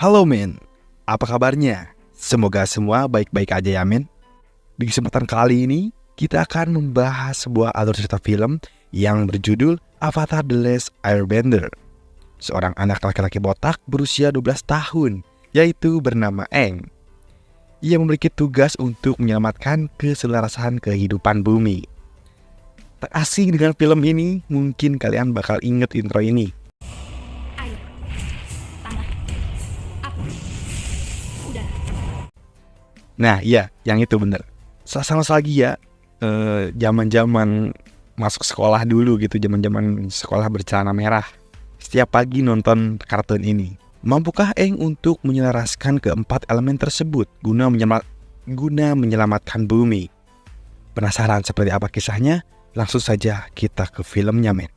Halo men, apa kabarnya? Semoga semua baik-baik aja ya men. Di kesempatan kali ini, kita akan membahas sebuah alur cerita film yang berjudul Avatar The Last Airbender. Seorang anak laki-laki botak berusia 12 tahun, yaitu bernama Aang. Ia memiliki tugas untuk menyelamatkan keselarasan kehidupan bumi. Tak asing dengan film ini, mungkin kalian bakal inget intro ini. Nah iya, yang itu bener. Sama nostalgia zaman-zaman masuk sekolah dulu gitu, zaman-zaman sekolah bercelana merah. Setiap pagi nonton kartun ini. Mampukah Aang untuk menyelaraskan keempat elemen tersebut guna menyelamatkan bumi? Penasaran seperti apa kisahnya? Langsung saja kita ke filmnya men.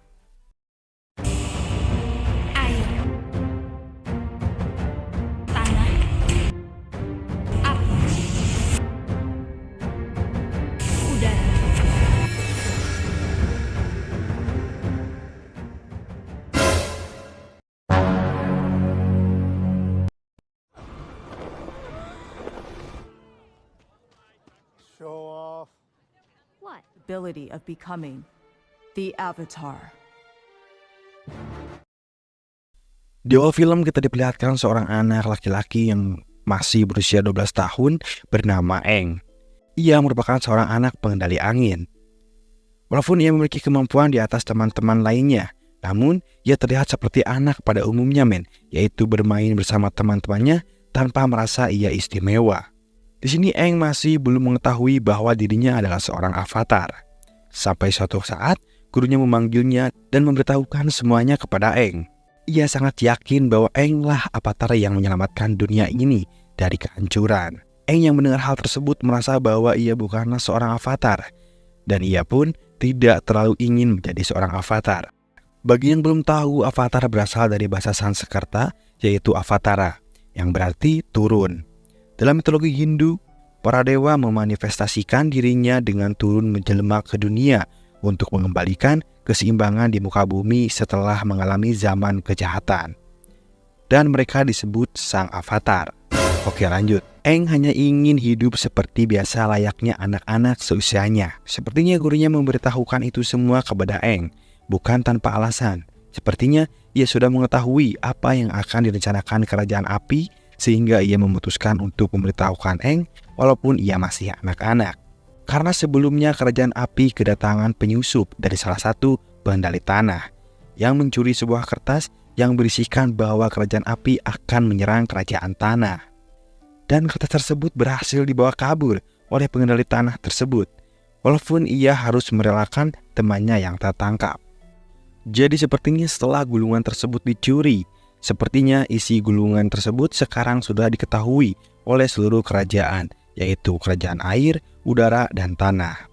Show off. What? Ability of becoming the Avatar. Di awal film kita diperlihatkan seorang anak laki-laki yang masih berusia 12 tahun bernama Aang. Ia merupakan seorang anak pengendali angin. Walaupun ia memiliki kemampuan di atas teman-teman lainnya, namun ia terlihat seperti anak pada umumnya men, yaitu bermain bersama teman-temannya tanpa merasa ia istimewa. Di sini Aang masih belum mengetahui bahwa dirinya adalah seorang avatar. Sampai suatu saat, gurunya memanggilnya dan memberitahukan semuanya kepada Aang. Ia sangat yakin bahwa Aang lah avatar yang menyelamatkan dunia ini dari kehancuran. Aang yang mendengar hal tersebut merasa bahwa ia bukanlah seorang avatar, dan ia pun tidak terlalu ingin menjadi seorang avatar. Bagi yang belum tahu, avatar berasal dari bahasa Sanskerta, yaitu avatara, yang berarti turun. Dalam mitologi Hindu, para dewa memanifestasikan dirinya dengan turun menjelma ke dunia untuk mengembalikan keseimbangan di muka bumi setelah mengalami zaman kejahatan. Dan mereka disebut sang avatar. Oke lanjut. Aang hanya ingin hidup seperti biasa layaknya anak-anak seusianya. Sepertinya gurunya memberitahukan itu semua kepada Aang, bukan tanpa alasan. Sepertinya ia sudah mengetahui apa yang akan direncanakan kerajaan api, sehingga ia memutuskan untuk memberitahukan Aang walaupun ia masih anak-anak. Karena sebelumnya kerajaan api kedatangan penyusup dari salah satu pengendali tanah yang mencuri sebuah kertas yang berisikan bahwa kerajaan api akan menyerang kerajaan tanah. Dan kertas tersebut berhasil dibawa kabur oleh pengendali tanah tersebut, walaupun ia harus merelakan temannya yang tertangkap. Jadi sepertinya setelah gulungan tersebut dicuri, sepertinya isi gulungan tersebut sekarang sudah diketahui oleh seluruh kerajaan, yaitu kerajaan air, udara, dan tanah.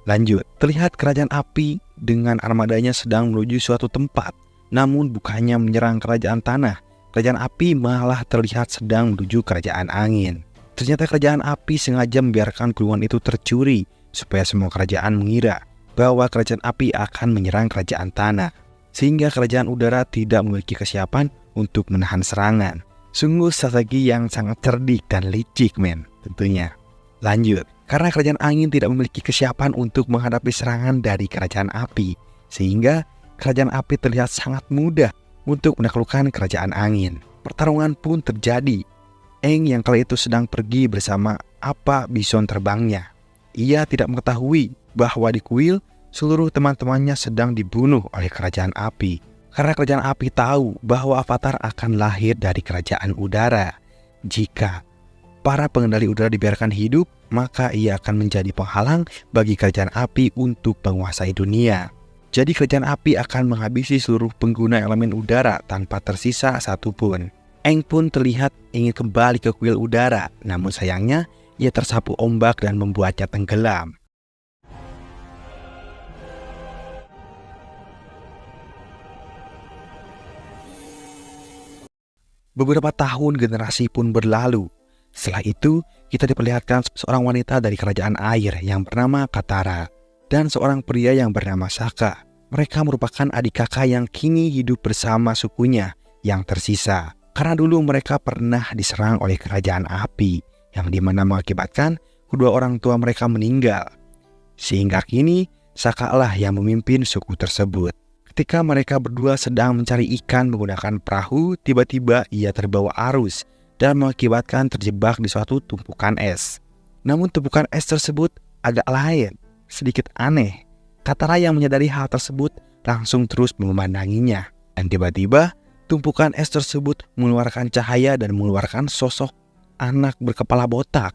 Lanjut, terlihat kerajaan api dengan armadanya sedang menuju suatu tempat, namun bukannya menyerang kerajaan tanah. Kerajaan api malah terlihat sedang menuju kerajaan angin. Ternyata kerajaan api sengaja membiarkan gulungan itu tercuri supaya semua kerajaan mengira bahwa kerajaan api akan menyerang kerajaan tanah, sehingga kerajaan udara tidak memiliki kesiapan untuk menahan serangan. Sungguh strategi yang sangat cerdik dan licik men tentunya. Lanjut, karena kerajaan angin tidak memiliki kesiapan untuk menghadapi serangan dari kerajaan api, sehingga kerajaan api terlihat sangat mudah untuk menaklukkan kerajaan angin. Pertarungan pun terjadi. Aang yang kala itu sedang pergi bersama apa bison terbangnya. Ia tidak mengetahui bahwa di kuil seluruh teman-temannya sedang dibunuh oleh kerajaan api. Karena kerajaan api tahu bahwa avatar akan lahir dari kerajaan udara. Jika para pengendali udara dibiarkan hidup, maka ia akan menjadi penghalang bagi kerajaan api untuk menguasai dunia. Jadi kerajaan api akan menghabisi seluruh pengguna elemen udara tanpa tersisa satupun. Aang pun terlihat ingin kembali ke kuil udara, namun sayangnya ia tersapu ombak dan membuatnya tenggelam. Beberapa tahun generasi pun berlalu. Setelah itu, kita diperlihatkan seorang wanita dari kerajaan air yang bernama Katara dan seorang pria yang bernama Sokka. Mereka merupakan adik kakak yang kini hidup bersama sukunya yang tersisa. Karena dulu mereka pernah diserang oleh kerajaan api yang dimana mengakibatkan kedua orang tua mereka meninggal. Sehingga kini Saka lah yang memimpin suku tersebut. Ketika mereka berdua sedang mencari ikan menggunakan perahu, tiba-tiba ia terbawa arus dan mengakibatkan terjebak di suatu tumpukan es. Namun tumpukan es tersebut agak lain, sedikit aneh. Katara yang menyadari hal tersebut langsung terus memandanginya. Dan tiba-tiba tumpukan es tersebut mengeluarkan cahaya dan mengeluarkan sosok anak berkepala botak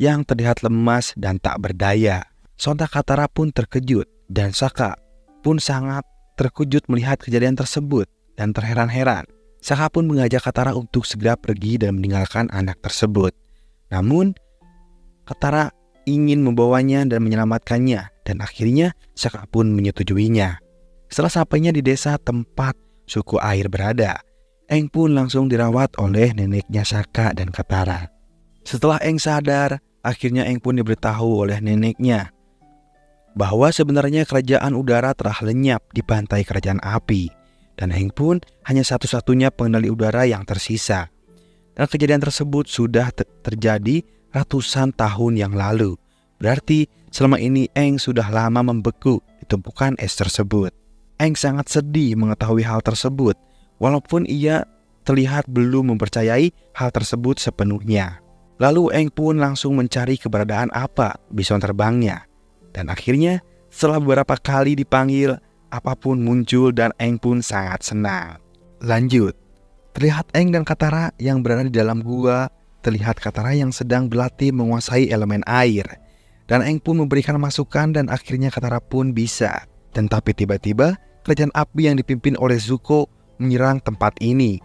yang terlihat lemas dan tak berdaya. Sontak Katara pun terkejut dan Saka pun sangat terkejut melihat kejadian tersebut dan terheran-heran. Saka pun mengajak Katara untuk segera pergi dan meninggalkan anak tersebut. Namun Katara ingin membawanya dan menyelamatkannya, dan akhirnya Saka pun menyetujuinya. Setelah sampainya di desa tempat suku air berada, Aang pun langsung dirawat oleh neneknya Saka dan Katara. Setelah Aang sadar, akhirnya Aang pun diberitahu oleh neneknya bahwa sebenarnya kerajaan udara telah lenyap di pantai kerajaan api, dan Aang pun hanya satu-satunya pengendali udara yang tersisa. Dan kejadian tersebut sudah terjadi ratusan tahun yang lalu. Berarti selama ini Aang sudah lama membeku di tumpukan es tersebut. Aang sangat sedih mengetahui hal tersebut, walaupun ia terlihat belum mempercayai hal tersebut sepenuhnya. Lalu Aang pun langsung mencari keberadaan apa bison terbangnya. Dan akhirnya setelah beberapa kali dipanggil, apapun muncul dan Aang pun sangat senang. Lanjut, terlihat Aang dan Katara yang berada di dalam gua. Terlihat Katara yang sedang berlatih menguasai elemen air. Dan Aang pun memberikan masukan dan akhirnya Katara pun bisa. Dan tapi tiba-tiba kerajaan api yang dipimpin oleh Zuko menyerang tempat ini.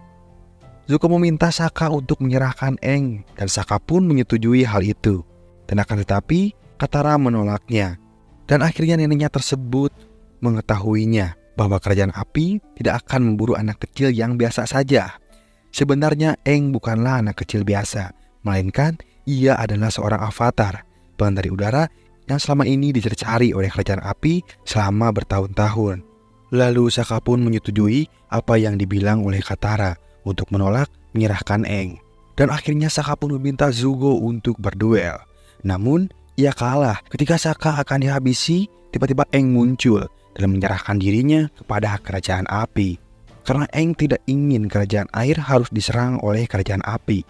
Zuko meminta Saka untuk menyerahkan Aang dan Saka pun menyetujui hal itu. Dan akan tetapi Katara menolaknya. Dan akhirnya neneknya tersebut mengetahuinya bahwa kerajaan api tidak akan memburu anak kecil yang biasa saja. Sebenarnya Aang bukanlah anak kecil biasa, melainkan ia adalah seorang avatar, pengendali udara yang selama ini dicari oleh kerajaan api selama bertahun-tahun. Lalu Saka pun menyetujui apa yang dibilang oleh Katara untuk menolak menyerahkan Aang. Dan akhirnya Saka pun meminta Zuko untuk berduel. Namun ia kalah. Ketika Saka akan dihabisi, tiba-tiba Aang muncul dan menyerahkan dirinya kepada kerajaan api. Karena Aang tidak ingin kerajaan air harus diserang oleh kerajaan api,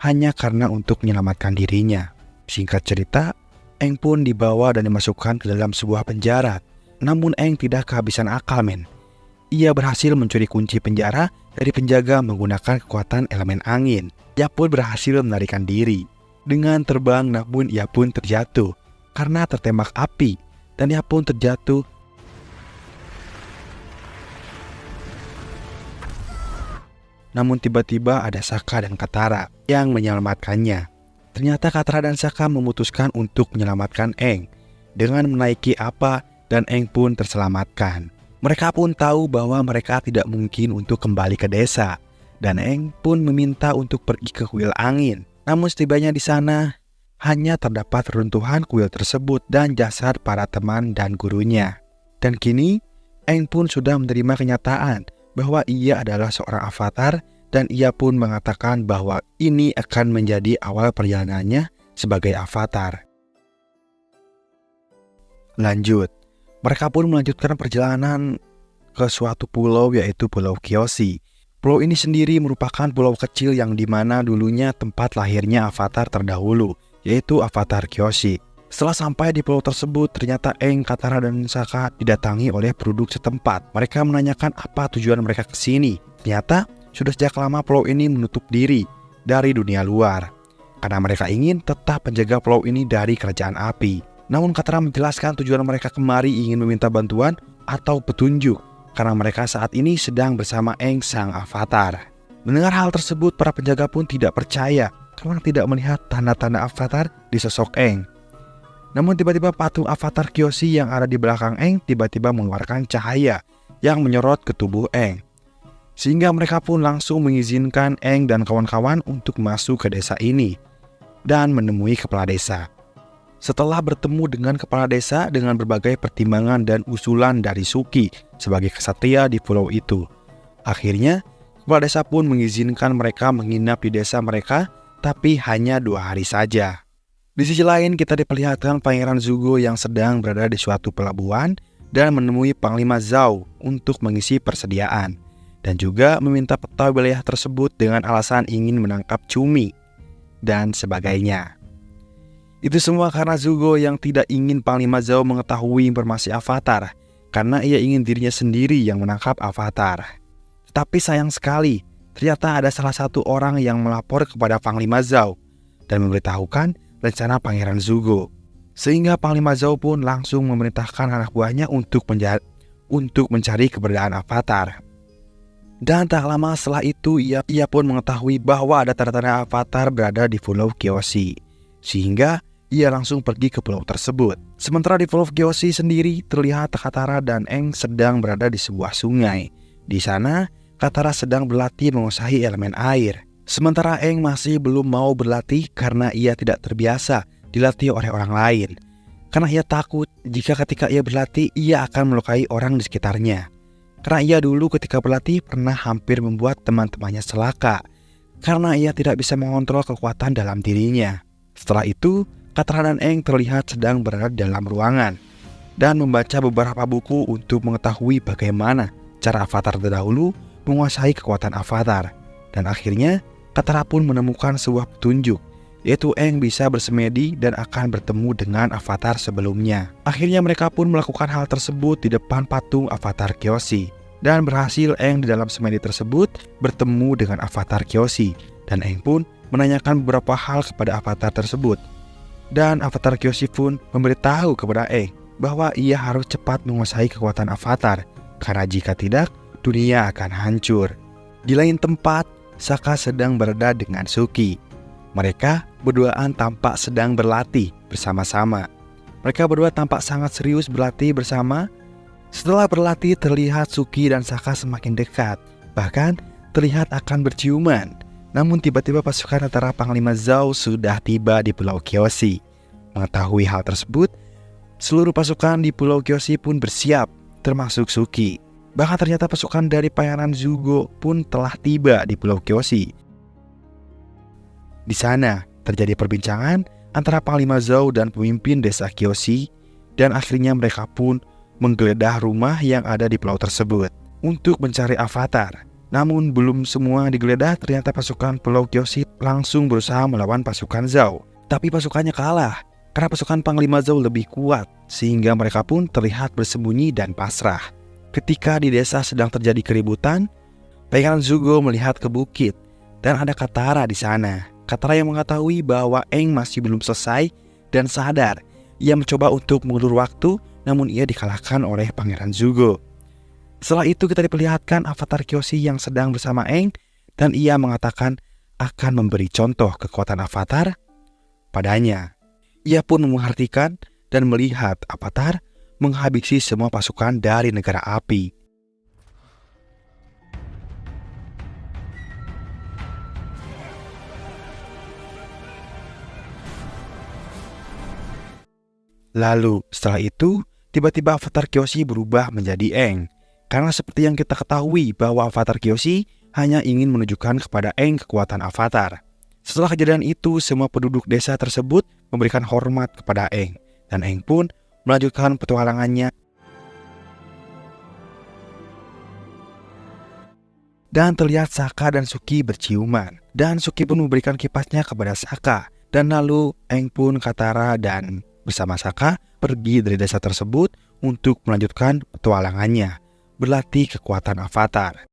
hanya karena untuk menyelamatkan dirinya. Singkat cerita, Aang pun dibawa dan dimasukkan ke dalam sebuah penjara. Namun Aang tidak kehabisan akal, men. Ia berhasil mencuri kunci penjara dari penjaga menggunakan kekuatan elemen angin. Ia pun berhasil melarikan diri dengan terbang, namun ia pun terjatuh karena tertembak api, dan ia pun terjatuh. Namun tiba-tiba ada Saka dan Katara yang menyelamatkannya. Ternyata Katara dan Saka memutuskan untuk menyelamatkan Aang dengan menaiki apa, dan Aang pun terselamatkan. Mereka pun tahu bahwa mereka tidak mungkin untuk kembali ke desa, dan Aang pun meminta untuk pergi ke kuil angin. Namun setibanya di sana, hanya terdapat reruntuhan kuil tersebut dan jasad para teman dan gurunya. Dan kini, Aang pun sudah menerima kenyataan bahwa ia adalah seorang avatar, dan ia pun mengatakan bahwa ini akan menjadi awal perjalanannya sebagai avatar. Lanjut, mereka pun melanjutkan perjalanan ke suatu pulau, yaitu Pulau Kyoshi. Pulau ini sendiri merupakan pulau kecil yang dimana dulunya tempat lahirnya avatar terdahulu, yaitu avatar Kyoshi. Setelah sampai di pulau tersebut, ternyata Aang, Katara, dan Saka didatangi oleh penduduk setempat. Mereka menanyakan apa tujuan mereka ke sini. Ternyata sudah sejak lama pulau ini menutup diri dari dunia luar, karena mereka ingin tetap menjaga pulau ini dari kerajaan api. Namun Katara menjelaskan tujuan mereka kemari ingin meminta bantuan atau petunjuk, karena mereka saat ini sedang bersama Aang sang avatar. Mendengar hal tersebut, para penjaga pun tidak percaya karena tidak melihat tanda-tanda avatar di sosok Aang. Namun tiba-tiba patung avatar Kyoshi yang ada di belakang Aang tiba-tiba mengeluarkan cahaya yang menyorot ke tubuh Aang. Sehingga mereka pun langsung mengizinkan Aang dan kawan-kawan untuk masuk ke desa ini dan menemui kepala desa. Setelah bertemu dengan kepala desa dengan berbagai pertimbangan dan usulan dari Suki sebagai kesatria di pulau itu, akhirnya Kepala desa pun mengizinkan mereka menginap di desa mereka, tapi hanya 2 hari saja. Di sisi lain kita diperlihatkan Pangeran Zugo yang sedang berada di suatu pelabuhan dan menemui Panglima Zhao untuk mengisi persediaan, dan juga meminta peta wilayah tersebut dengan alasan ingin menangkap cumi dan sebagainya. Itu semua karena Zugo yang tidak ingin Panglima Zhao mengetahui informasi Avatar, karena ia ingin dirinya sendiri yang menangkap Avatar. Tapi sayang sekali, ternyata ada salah satu orang yang melapor kepada Panglima Zhao dan memberitahukan rencana Pangeran Zugo. Sehingga Panglima Zhao pun langsung memerintahkan anak buahnya untuk mencari keberadaan Avatar. Dan tak lama setelah itu ia pun mengetahui bahwa ada tanda-tanda Avatar berada di Pulau Kyoshi. Sehingga ia langsung pergi ke pulau tersebut. Sementara di Pulau Kyoshi sendiri terlihat Katara dan Aang sedang berada di sebuah sungai. Di sana Katara sedang berlatih menguasai elemen air. Sementara Aang masih belum mau berlatih karena ia tidak terbiasa dilatih oleh orang lain. Karena ia takut jika ketika ia berlatih ia akan melukai orang di sekitarnya. Karena ia dulu ketika berlatih pernah hampir membuat teman-temannya celaka karena ia tidak bisa mengontrol kekuatan dalam dirinya. Setelah itu Katara dan Aang terlihat sedang berada di dalam ruangan dan membaca beberapa buku untuk mengetahui bagaimana cara Avatar terdahulu menguasai kekuatan Avatar. Dan akhirnya Katara pun menemukan sebuah petunjuk, yaitu Aang bisa bersemedi dan akan bertemu dengan Avatar sebelumnya. Akhirnya mereka pun melakukan hal tersebut di depan patung Avatar Kyoshi. Dan berhasil Aang di dalam semedi tersebut bertemu dengan Avatar Kyoshi. Dan Aang pun menanyakan beberapa hal kepada Avatar tersebut. Dan Avatar Kyoshi pun memberitahu kepada Aang bahwa ia harus cepat menguasai kekuatan Avatar, karena jika tidak, dunia akan hancur. Di lain tempat, Sokka sedang berada dengan Suki. Mereka berduaan tampak sedang berlatih bersama-sama. Mereka berdua tampak sangat serius berlatih bersama. Setelah berlatih terlihat Suki dan Sokka semakin dekat, bahkan terlihat akan berciuman. Namun tiba-tiba pasukan antara Panglima Zhao sudah tiba di Pulau Kyoshi. Mengetahui hal tersebut, seluruh pasukan di Pulau Kyoshi pun bersiap, termasuk Suki. Bahkan ternyata pasukan dari Pangeran Zugo pun telah tiba di Pulau Kyoshi. Di sana terjadi perbincangan antara Panglima Zhao dan pemimpin desa Kyoshi, dan akhirnya mereka pun menggeledah rumah yang ada di pulau tersebut untuk mencari Avatar. Namun belum semua digeledah, ternyata pasukan Pulau Kyoshi langsung berusaha melawan pasukan Zhao. Tapi pasukannya kalah karena pasukan Panglima Zhao lebih kuat, sehingga mereka pun terlihat bersembunyi dan pasrah. Ketika di desa sedang terjadi keributan, Pangeran Zugo melihat ke bukit dan ada Katara di sana. Katara yang mengetahui bahwa Aang masih belum selesai dan sadar. Ia mencoba untuk mengulur waktu, namun ia dikalahkan oleh Pangeran Zugo. Setelah itu kita diperlihatkan Avatar Kyoshi yang sedang bersama Aang, dan ia mengatakan akan memberi contoh kekuatan Avatar padanya. Ia pun memperhatikan dan melihat Avatar menghabisi semua pasukan dari negara api. Lalu setelah itu tiba-tiba Avatar Kyoshi berubah menjadi Aang. Karena seperti yang kita ketahui bahwa Avatar Kyoshi hanya ingin menunjukkan kepada Aang kekuatan Avatar. Setelah kejadian itu, semua penduduk desa tersebut memberikan hormat kepada Aang. Dan Aang pun melanjutkan petualangannya. Dan terlihat Sokka dan Suki berciuman. Dan Suki pun memberikan kipasnya kepada Sokka. Dan lalu Aang pun, Katara dan bersama Sokka pergi dari desa tersebut untuk melanjutkan petualangannya, berlatih kekuatan Avatar.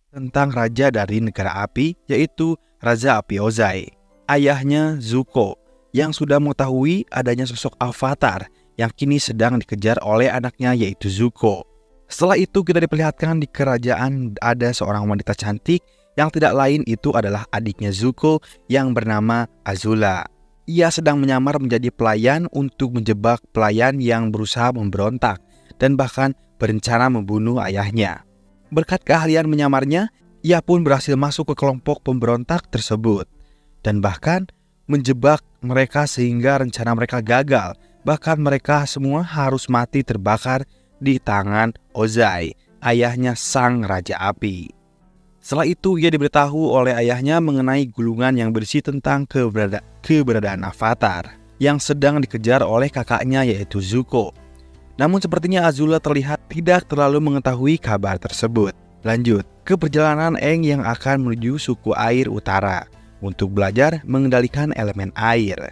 Tentang raja dari negara api, yaitu Raja Api Ozai. Ayahnya Zuko yang sudah mengetahui adanya sosok Avatar yang kini sedang dikejar oleh anaknya, yaitu Zuko. Setelah itu kita diperlihatkan di kerajaan ada seorang wanita cantik yang tidak lain itu adalah adiknya Zuko yang bernama Azula. Ia sedang menyamar menjadi pelayan untuk menjebak pelayan yang berusaha memberontak dan bahkan berencana membunuh ayahnya. Berkat keahlian menyamarnya, ia pun berhasil masuk ke kelompok pemberontak tersebut dan bahkan menjebak mereka sehingga rencana mereka gagal Bahkan mereka semua harus mati terbakar di tangan Ozai, ayahnya sang Raja Api. Setelah itu ia diberitahu oleh ayahnya mengenai gulungan yang berisi tentang keberadaan Avatar yang sedang dikejar oleh kakaknya yaitu Zuko. Namun sepertinya Azula terlihat tidak terlalu mengetahui kabar tersebut. Lanjut ke perjalanan Aang yang akan menuju suku air utara untuk belajar mengendalikan elemen air.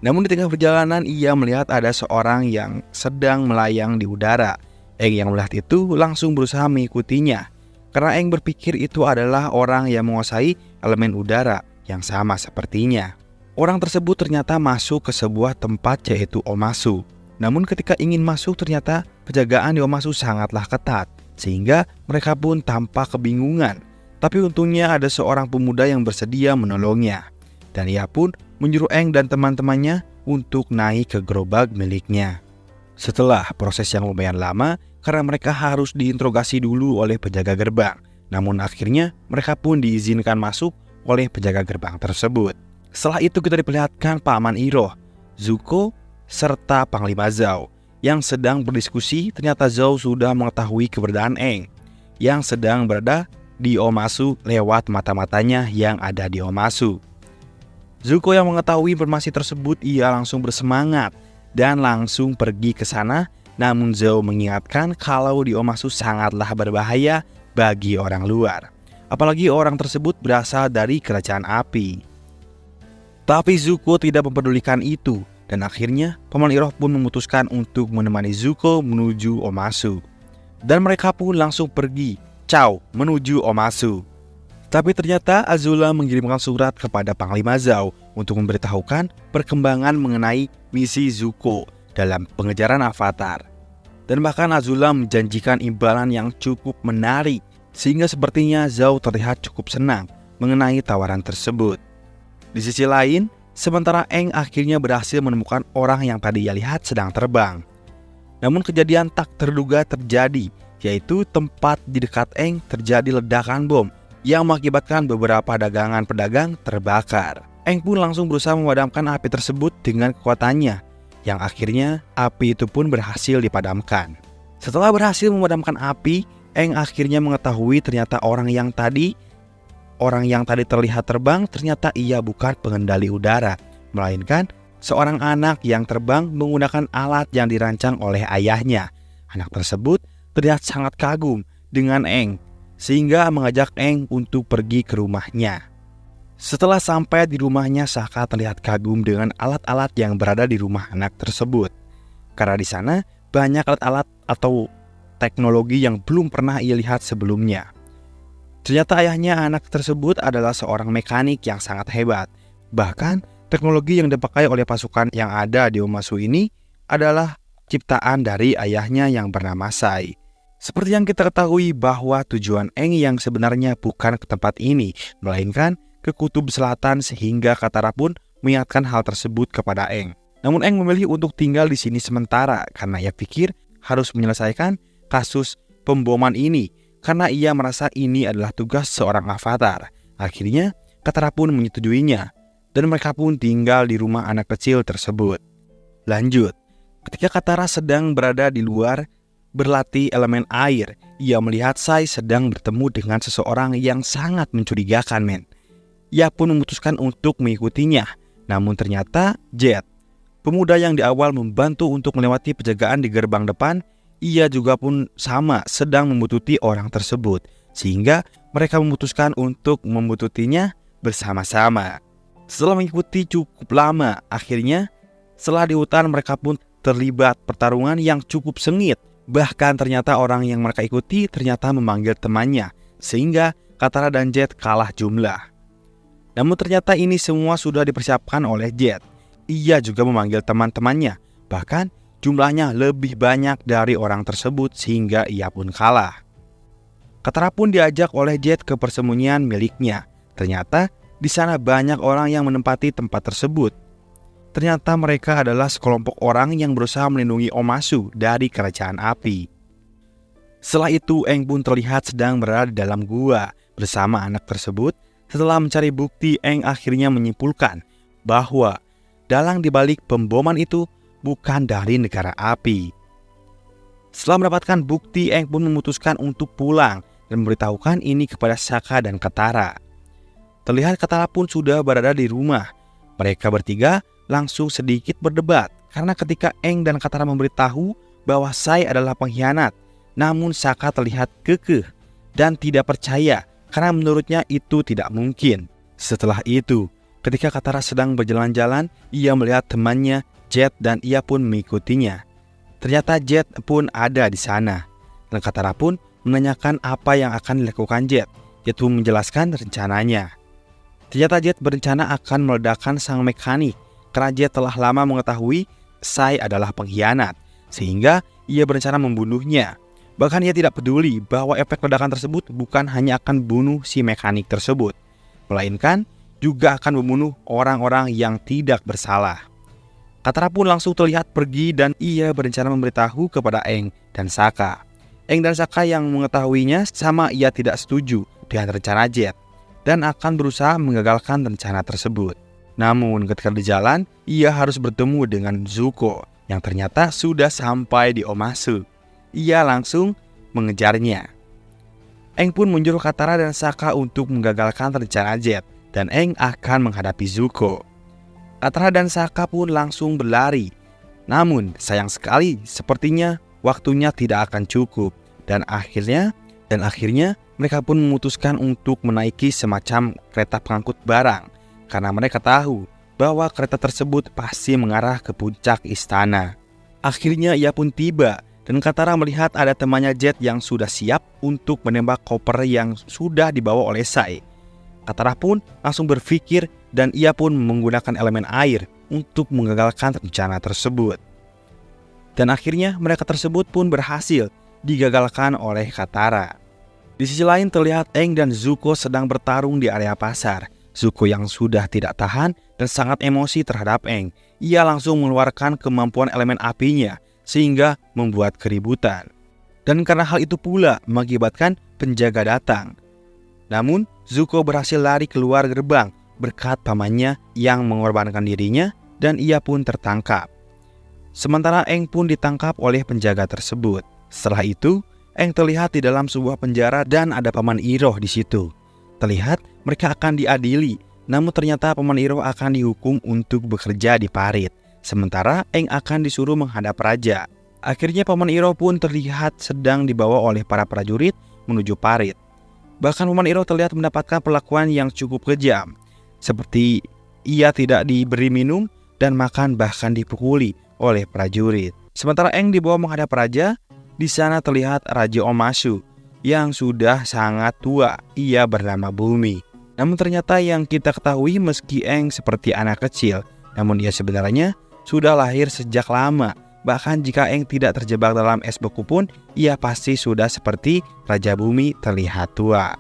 Namun di tengah perjalanan ia melihat ada seorang yang sedang melayang di udara. Aang yang melihat itu langsung berusaha mengikutinya, karena Aang berpikir itu adalah orang yang menguasai elemen udara yang sama sepertinya. Orang tersebut ternyata masuk ke sebuah tempat yaitu Omasu. Namun ketika ingin masuk ternyata penjagaan di Omasu sangatlah ketat, sehingga mereka pun tampak kebingungan. Tapi untungnya ada seorang pemuda yang bersedia menolongnya, dan ia pun menyuruh Aang dan teman-temannya untuk naik ke gerobak miliknya. Setelah proses yang lumayan lama, karena mereka harus diinterogasi dulu oleh penjaga gerbang. Namun akhirnya mereka pun diizinkan masuk oleh penjaga gerbang tersebut. Setelah itu kita diperlihatkan Paman Iroh, Zuko, serta Panglima Zhao yang sedang berdiskusi. Ternyata Zhao sudah mengetahui keberadaan Aang yang sedang berada di Omasu lewat mata-matanya yang ada di Omasu. Zuko yang mengetahui informasi tersebut, ia langsung bersemangat dan langsung pergi ke sana. Namun Zhao mengingatkan kalau di Omasu sangatlah berbahaya bagi orang luar, apalagi orang tersebut berasal dari kerajaan api. Tapi Zuko tidak mempedulikan itu, dan akhirnya Paman Iroh pun memutuskan untuk menemani Zuko menuju Omasu. Dan mereka pun langsung pergi menuju Omasu. Tapi ternyata Azula mengirimkan surat kepada Panglima Zhao untuk memberitahukan perkembangan mengenai misi Zuko dalam pengejaran Avatar. Dan bahkan Azula menjanjikan imbalan yang cukup menarik, sehingga sepertinya Zhao terlihat cukup senang mengenai tawaran tersebut. Di sisi lain, sementara Aang akhirnya berhasil menemukan orang yang tadi ia lihat sedang terbang. Namun kejadian tak terduga terjadi, yaitu tempat di dekat Aang terjadi ledakan bom yang mengakibatkan beberapa dagangan pedagang terbakar. Aang pun langsung berusaha memadamkan api tersebut dengan kekuatannya, yang akhirnya api itu pun berhasil dipadamkan. Setelah berhasil memadamkan api, Aang akhirnya mengetahui ternyata orang yang tadi terlihat terbang ternyata ia bukan pengendali udara, melainkan seorang anak yang terbang menggunakan alat yang dirancang oleh ayahnya. Anak tersebut terlihat sangat kagum dengan Aang, sehingga mengajak Aang untuk pergi ke rumahnya. Setelah sampai di rumahnya, Sokka terlihat kagum dengan alat-alat yang berada di rumah anak tersebut, karena di sana banyak alat-alat atau teknologi yang belum pernah ia lihat sebelumnya. Ternyata ayahnya anak tersebut adalah seorang mekanik yang sangat hebat. Bahkan teknologi yang dipakai oleh pasukan yang ada di Omasu ini adalah ciptaan dari ayahnya yang bernama Sai. Seperti yang kita ketahui bahwa tujuan Aang yang sebenarnya bukan ke tempat ini, melainkan ke kutub selatan, sehingga Katara pun mengingatkan hal tersebut kepada Aang. Namun Aang memilih untuk tinggal di sini sementara karena ia pikir harus menyelesaikan kasus pemboman ini, karena ia merasa ini adalah tugas seorang avatar. Akhirnya Katara pun menyetujuinya, dan mereka pun tinggal di rumah anak kecil tersebut. Lanjut, ketika Katara sedang berada di luar berlatih elemen air, ia melihat Sai sedang bertemu dengan seseorang yang sangat mencurigakan, men. Ia pun memutuskan untuk mengikutinya. Namun ternyata Jet, pemuda yang di awal membantu untuk melewati penjagaan di gerbang depan, ia juga pun sama sedang membututi orang tersebut, sehingga mereka memutuskan untuk membututinya bersama-sama. Setelah mengikuti cukup lama, akhirnya setelah di hutan mereka pun terlibat pertarungan yang cukup sengit. Bahkan ternyata orang yang mereka ikuti ternyata memanggil temannya, sehingga Katara dan Jet kalah jumlah. Namun ternyata ini semua sudah dipersiapkan oleh Jet. Ia juga memanggil teman-temannya, bahkan jumlahnya lebih banyak dari orang tersebut, sehingga ia pun kalah. Katara pun diajak oleh Jet ke persembunyian miliknya. Ternyata di sana banyak orang yang menempati tempat tersebut. Ternyata mereka adalah sekelompok orang yang berusaha melindungi Omasu dari kerajaan api. Setelah itu Aang pun terlihat sedang berada di dalam gua bersama anak tersebut. Setelah mencari bukti, Aang akhirnya menyimpulkan bahwa dalang dibalik pemboman itu bukan dari negara api. Setelah mendapatkan bukti, Aang pun memutuskan untuk pulang dan memberitahukan ini kepada Sokka dan Katara. Terlihat Katara pun sudah berada di rumah. Mereka bertiga langsung sedikit berdebat karena ketika Aang dan Katara memberitahu bahwa Sai adalah pengkhianat, namun Sokka terlihat kekeh dan tidak percaya karena menurutnya itu tidak mungkin. Setelah itu, ketika Katara sedang berjalan-jalan, ia melihat temannya Jet dan ia pun mengikutinya. Ternyata Jet pun ada di sana. Dan Katara pun menanyakan apa yang akan dilakukan Jet. Jet pun menjelaskan rencananya. Ternyata Jet berencana akan meledakkan sang mekanik karena Jet telah lama mengetahui Sai adalah pengkhianat, sehingga ia berencana membunuhnya. Bahkan ia tidak peduli bahwa efek ledakan tersebut bukan hanya akan bunuh si mekanik tersebut, melainkan juga akan membunuh orang-orang yang tidak bersalah. Katara pun langsung terlihat pergi dan ia berencana memberitahu kepada Aang dan Sokka. Aang dan Sokka yang mengetahuinya sama ia tidak setuju dengan rencana Jet dan akan berusaha mengagalkan rencana tersebut. Namun ketika di jalan, ia harus bertemu dengan Zuko yang ternyata sudah sampai di Omasu. Ia langsung mengejarnya. Aang pun menyuruh Katara dan Sokka untuk menggagalkan rencana Jet dan Aang akan menghadapi Zuko. Katara dan Sokka pun langsung berlari. Namun sayang sekali sepertinya waktunya tidak akan cukup dan akhirnya mereka pun memutuskan untuk menaiki semacam kereta pengangkut barang karena mereka tahu bahwa kereta tersebut pasti mengarah ke puncak istana. Akhirnya ia pun tiba dan Katara melihat ada temannya Jet yang sudah siap untuk menembak koper yang sudah dibawa oleh Sai. Katara pun langsung berpikir dan ia pun menggunakan elemen air untuk menggagalkan rencana tersebut. Dan akhirnya mereka tersebut pun berhasil digagalkan oleh Katara. Di sisi lain terlihat Aang dan Zuko sedang bertarung di area pasar. Zuko yang sudah tidak tahan dan sangat emosi terhadap Aang. Ia langsung mengeluarkan kemampuan elemen apinya sehingga membuat keributan. Dan karena hal itu pula mengakibatkan penjaga datang. Namun Zuko berhasil lari keluar gerbang berkat pamannya yang mengorbankan dirinya dan ia pun tertangkap. Sementara Aang pun ditangkap oleh penjaga tersebut. Setelah itu, Aang terlihat di dalam sebuah penjara dan ada Paman Iroh di situ. Terlihat mereka akan diadili, namun ternyata Paman Iroh akan dihukum untuk bekerja di parit. Sementara Aang akan disuruh menghadap raja. Akhirnya Paman Iroh pun terlihat sedang dibawa oleh para prajurit menuju parit. Bahkan Paman Iroh terlihat mendapatkan perlakuan yang cukup kejam. Seperti ia tidak diberi minum dan makan bahkan dipukuli oleh prajurit. Sementara Aang dibawa menghadap raja, di sana terlihat Raja Omasu yang sudah sangat tua. Ia bernama Bumi. Namun ternyata yang kita ketahui meski Aang seperti anak kecil, namun ia sebenarnya sudah lahir sejak lama. Bahkan jika Aang tidak terjebak dalam es beku pun, ia pasti sudah seperti Raja Bumi terlihat tua.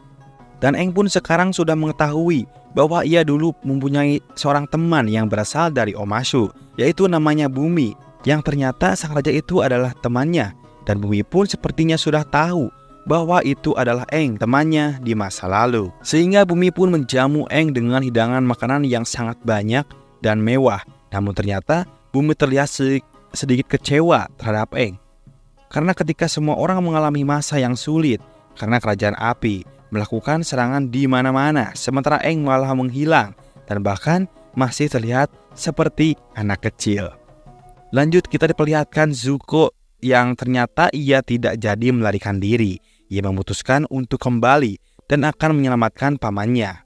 Dan Aang pun sekarang sudah mengetahui bahwa ia dulu mempunyai seorang teman yang berasal dari Omasu, yaitu namanya Bumi, yang ternyata sang raja itu adalah temannya. Dan Bumi pun sepertinya sudah tahu bahwa itu adalah Aang, temannya di masa lalu. Sehingga Bumi pun menjamu Aang dengan hidangan makanan yang sangat banyak dan mewah. Namun ternyata Bumi terlihat sedikit kecewa terhadap Aang. Karena ketika semua orang mengalami masa yang sulit karena kerajaan api melakukan serangan di mana-mana, sementara Aang malah menghilang dan bahkan masih terlihat seperti anak kecil. Lanjut kita diperlihatkan Zuko yang ternyata ia tidak jadi melarikan diri. Ia memutuskan untuk kembali dan akan menyelamatkan pamannya.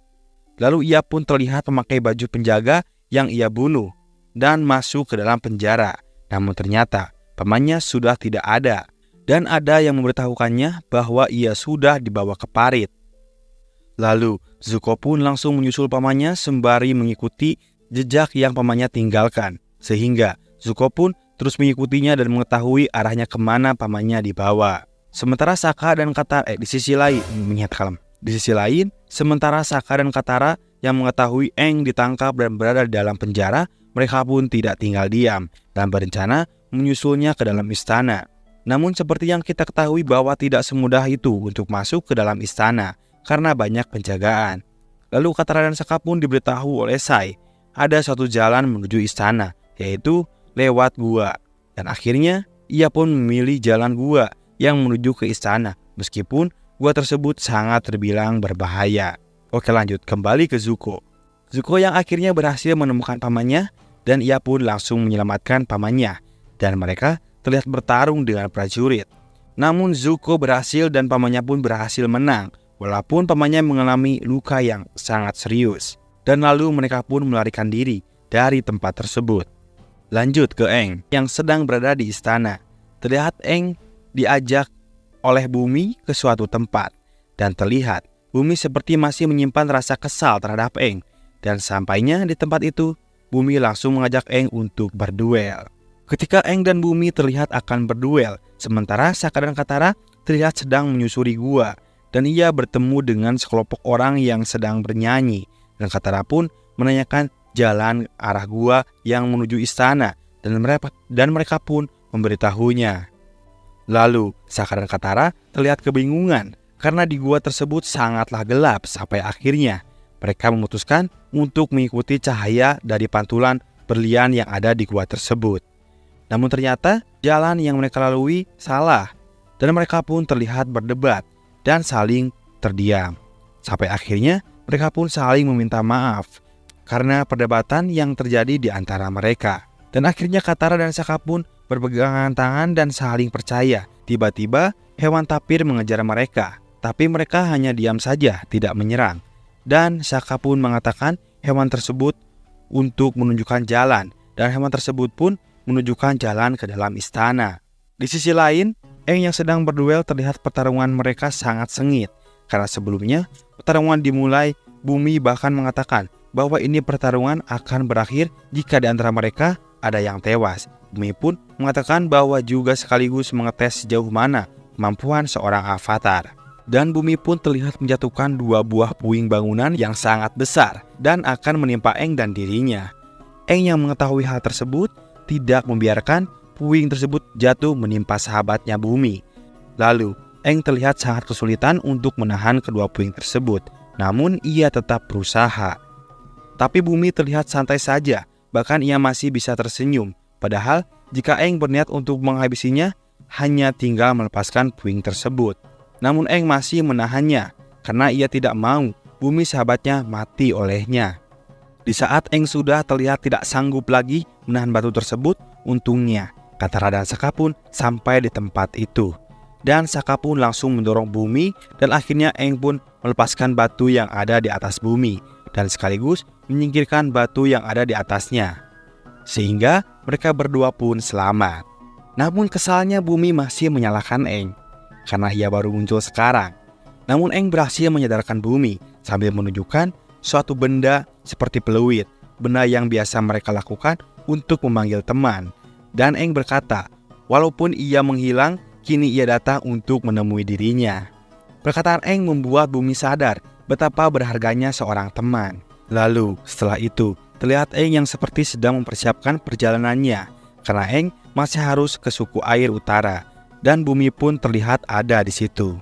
Lalu ia pun terlihat memakai baju penjaga yang ia bunuh dan masuk ke dalam penjara. Namun ternyata pamannya sudah tidak ada dan ada yang memberitahukannya bahwa ia sudah dibawa ke parit. Lalu Zuko pun langsung menyusul pamannya sembari mengikuti jejak yang pamannya tinggalkan. Sehingga Zuko pun terus mengikutinya dan mengetahui arahnya kemana pamannya dibawa. Sementara Sokka dan Katara di sisi lain, sementara Sokka dan Katara yang mengetahui Aang ditangkap dan berada di dalam penjara, mereka pun tidak tinggal diam dan berencana menyusulnya ke dalam istana. Namun seperti yang kita ketahui bahwa tidak semudah itu untuk masuk ke dalam istana karena banyak penjagaan. Lalu Katara dan Sokka pun diberitahu oleh Sai ada suatu jalan menuju istana, yaitu lewat gua. Dan akhirnya ia pun memilih jalan gua yang menuju ke istana, meskipun gua tersebut sangat terbilang berbahaya. Oke, lanjut kembali ke Zuko. Zuko yang akhirnya berhasil menemukan pamannya dan ia pun langsung menyelamatkan pamannya. Dan mereka terlihat bertarung dengan prajurit. Namun Zuko berhasil dan pamannya pun berhasil menang, walaupun pamannya mengalami luka yang sangat serius. Dan lalu mereka pun melarikan diri dari tempat tersebut. Lanjut ke Aang yang sedang berada di istana. Terlihat Aang diajak oleh Bumi ke suatu tempat. Dan terlihat Bumi seperti masih menyimpan rasa kesal terhadap Aang. Dan sampainya di tempat itu, Bumi langsung mengajak Aang untuk berduel. Ketika Aang dan Bumi terlihat akan berduel, sementara Sokka dan Katara terlihat sedang menyusuri gua. Dan ia bertemu dengan sekelompok orang yang sedang bernyanyi. Dan Katara pun menanyakan jalan arah gua yang menuju istana. Dan mereka pun memberitahunya. Lalu Sokka dan Katara terlihat kebingungan karena di gua tersebut sangatlah gelap sampai akhirnya mereka memutuskan untuk mengikuti cahaya dari pantulan berlian yang ada di gua tersebut. Namun ternyata jalan yang mereka lalui salah dan mereka pun terlihat berdebat dan saling terdiam. Sampai akhirnya mereka pun saling meminta maaf karena perdebatan yang terjadi di antara mereka. Dan akhirnya Katara dan Sokka pun berpegangan tangan dan saling percaya. Tiba-tiba hewan tapir mengejar mereka, tapi mereka hanya diam saja, tidak menyerang. Dan Sokka pun mengatakan hewan tersebut untuk menunjukkan jalan, dan hewan tersebut pun menunjukkan jalan ke dalam istana. Di sisi lain, Aang yang sedang berduel terlihat pertarungan mereka sangat sengit. Karena sebelumnya pertarungan dimulai, Bumi bahkan mengatakan bahwa ini pertarungan akan berakhir jika di antara mereka ada yang tewas. Bumi pun mengatakan bahwa juga sekaligus mengetes sejauh mana kemampuan seorang avatar. Dan Bumi pun terlihat menjatuhkan 2 buah puing bangunan yang sangat besar dan akan menimpa Aang dan dirinya. Aang yang mengetahui hal tersebut tidak membiarkan puing tersebut jatuh menimpa sahabatnya Bumi. Lalu Aang terlihat sangat kesulitan untuk menahan kedua puing tersebut. Namun ia tetap berusaha. Tapi Bumi terlihat santai saja, bahkan ia masih bisa tersenyum. Padahal jika Aang berniat untuk menghabisinya, hanya tinggal melepaskan puing tersebut. Namun Aang masih menahannya, karena ia tidak mau Bumi sahabatnya mati olehnya. Di saat Aang sudah terlihat tidak sanggup lagi menahan batu tersebut, untungnya Katara dan Sokka pun sampai di tempat itu. Dan Sokka pun langsung mendorong Bumi, dan akhirnya Aang pun melepaskan batu yang ada di atas Bumi dan sekaligus menyingkirkan batu yang ada di atasnya, sehingga mereka berdua pun selamat. Namun kesalnya Bumi masih menyalahkan Aang karena ia baru muncul sekarang. Namun Aang berhasil menyadarkan Bumi sambil menunjukkan suatu benda seperti peluit, benda yang biasa mereka lakukan untuk memanggil teman. Dan Aang berkata, walaupun ia menghilang, kini ia datang untuk menemui dirinya. Perkataan Aang membuat Bumi sadar betapa berharganya seorang teman. Lalu setelah itu terlihat Aang yang seperti sedang mempersiapkan perjalanannya, karena Aang masih harus ke suku air utara. Dan Bumi pun terlihat ada di situ.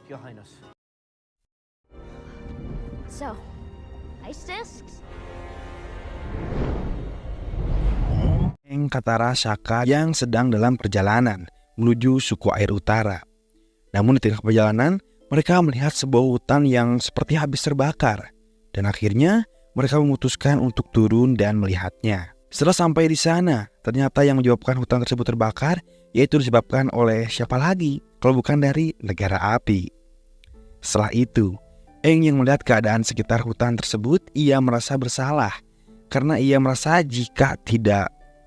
Your Highness. So, ice discs? Aang, Katara, Sokka yang sedang dalam perjalanan menuju suku air utara. Namun di tengah perjalanan, mereka melihat sebuah hutan yang seperti habis terbakar. Dan akhirnya mereka memutuskan untuk turun dan melihatnya. Setelah sampai di sana, ternyata yang menyebabkan hutan tersebut terbakar yaitu disebabkan oleh siapa lagi kalau bukan dari negara api. Setelah itu, Aang yang melihat keadaan sekitar hutan tersebut, ia merasa bersalah karena ia merasa jika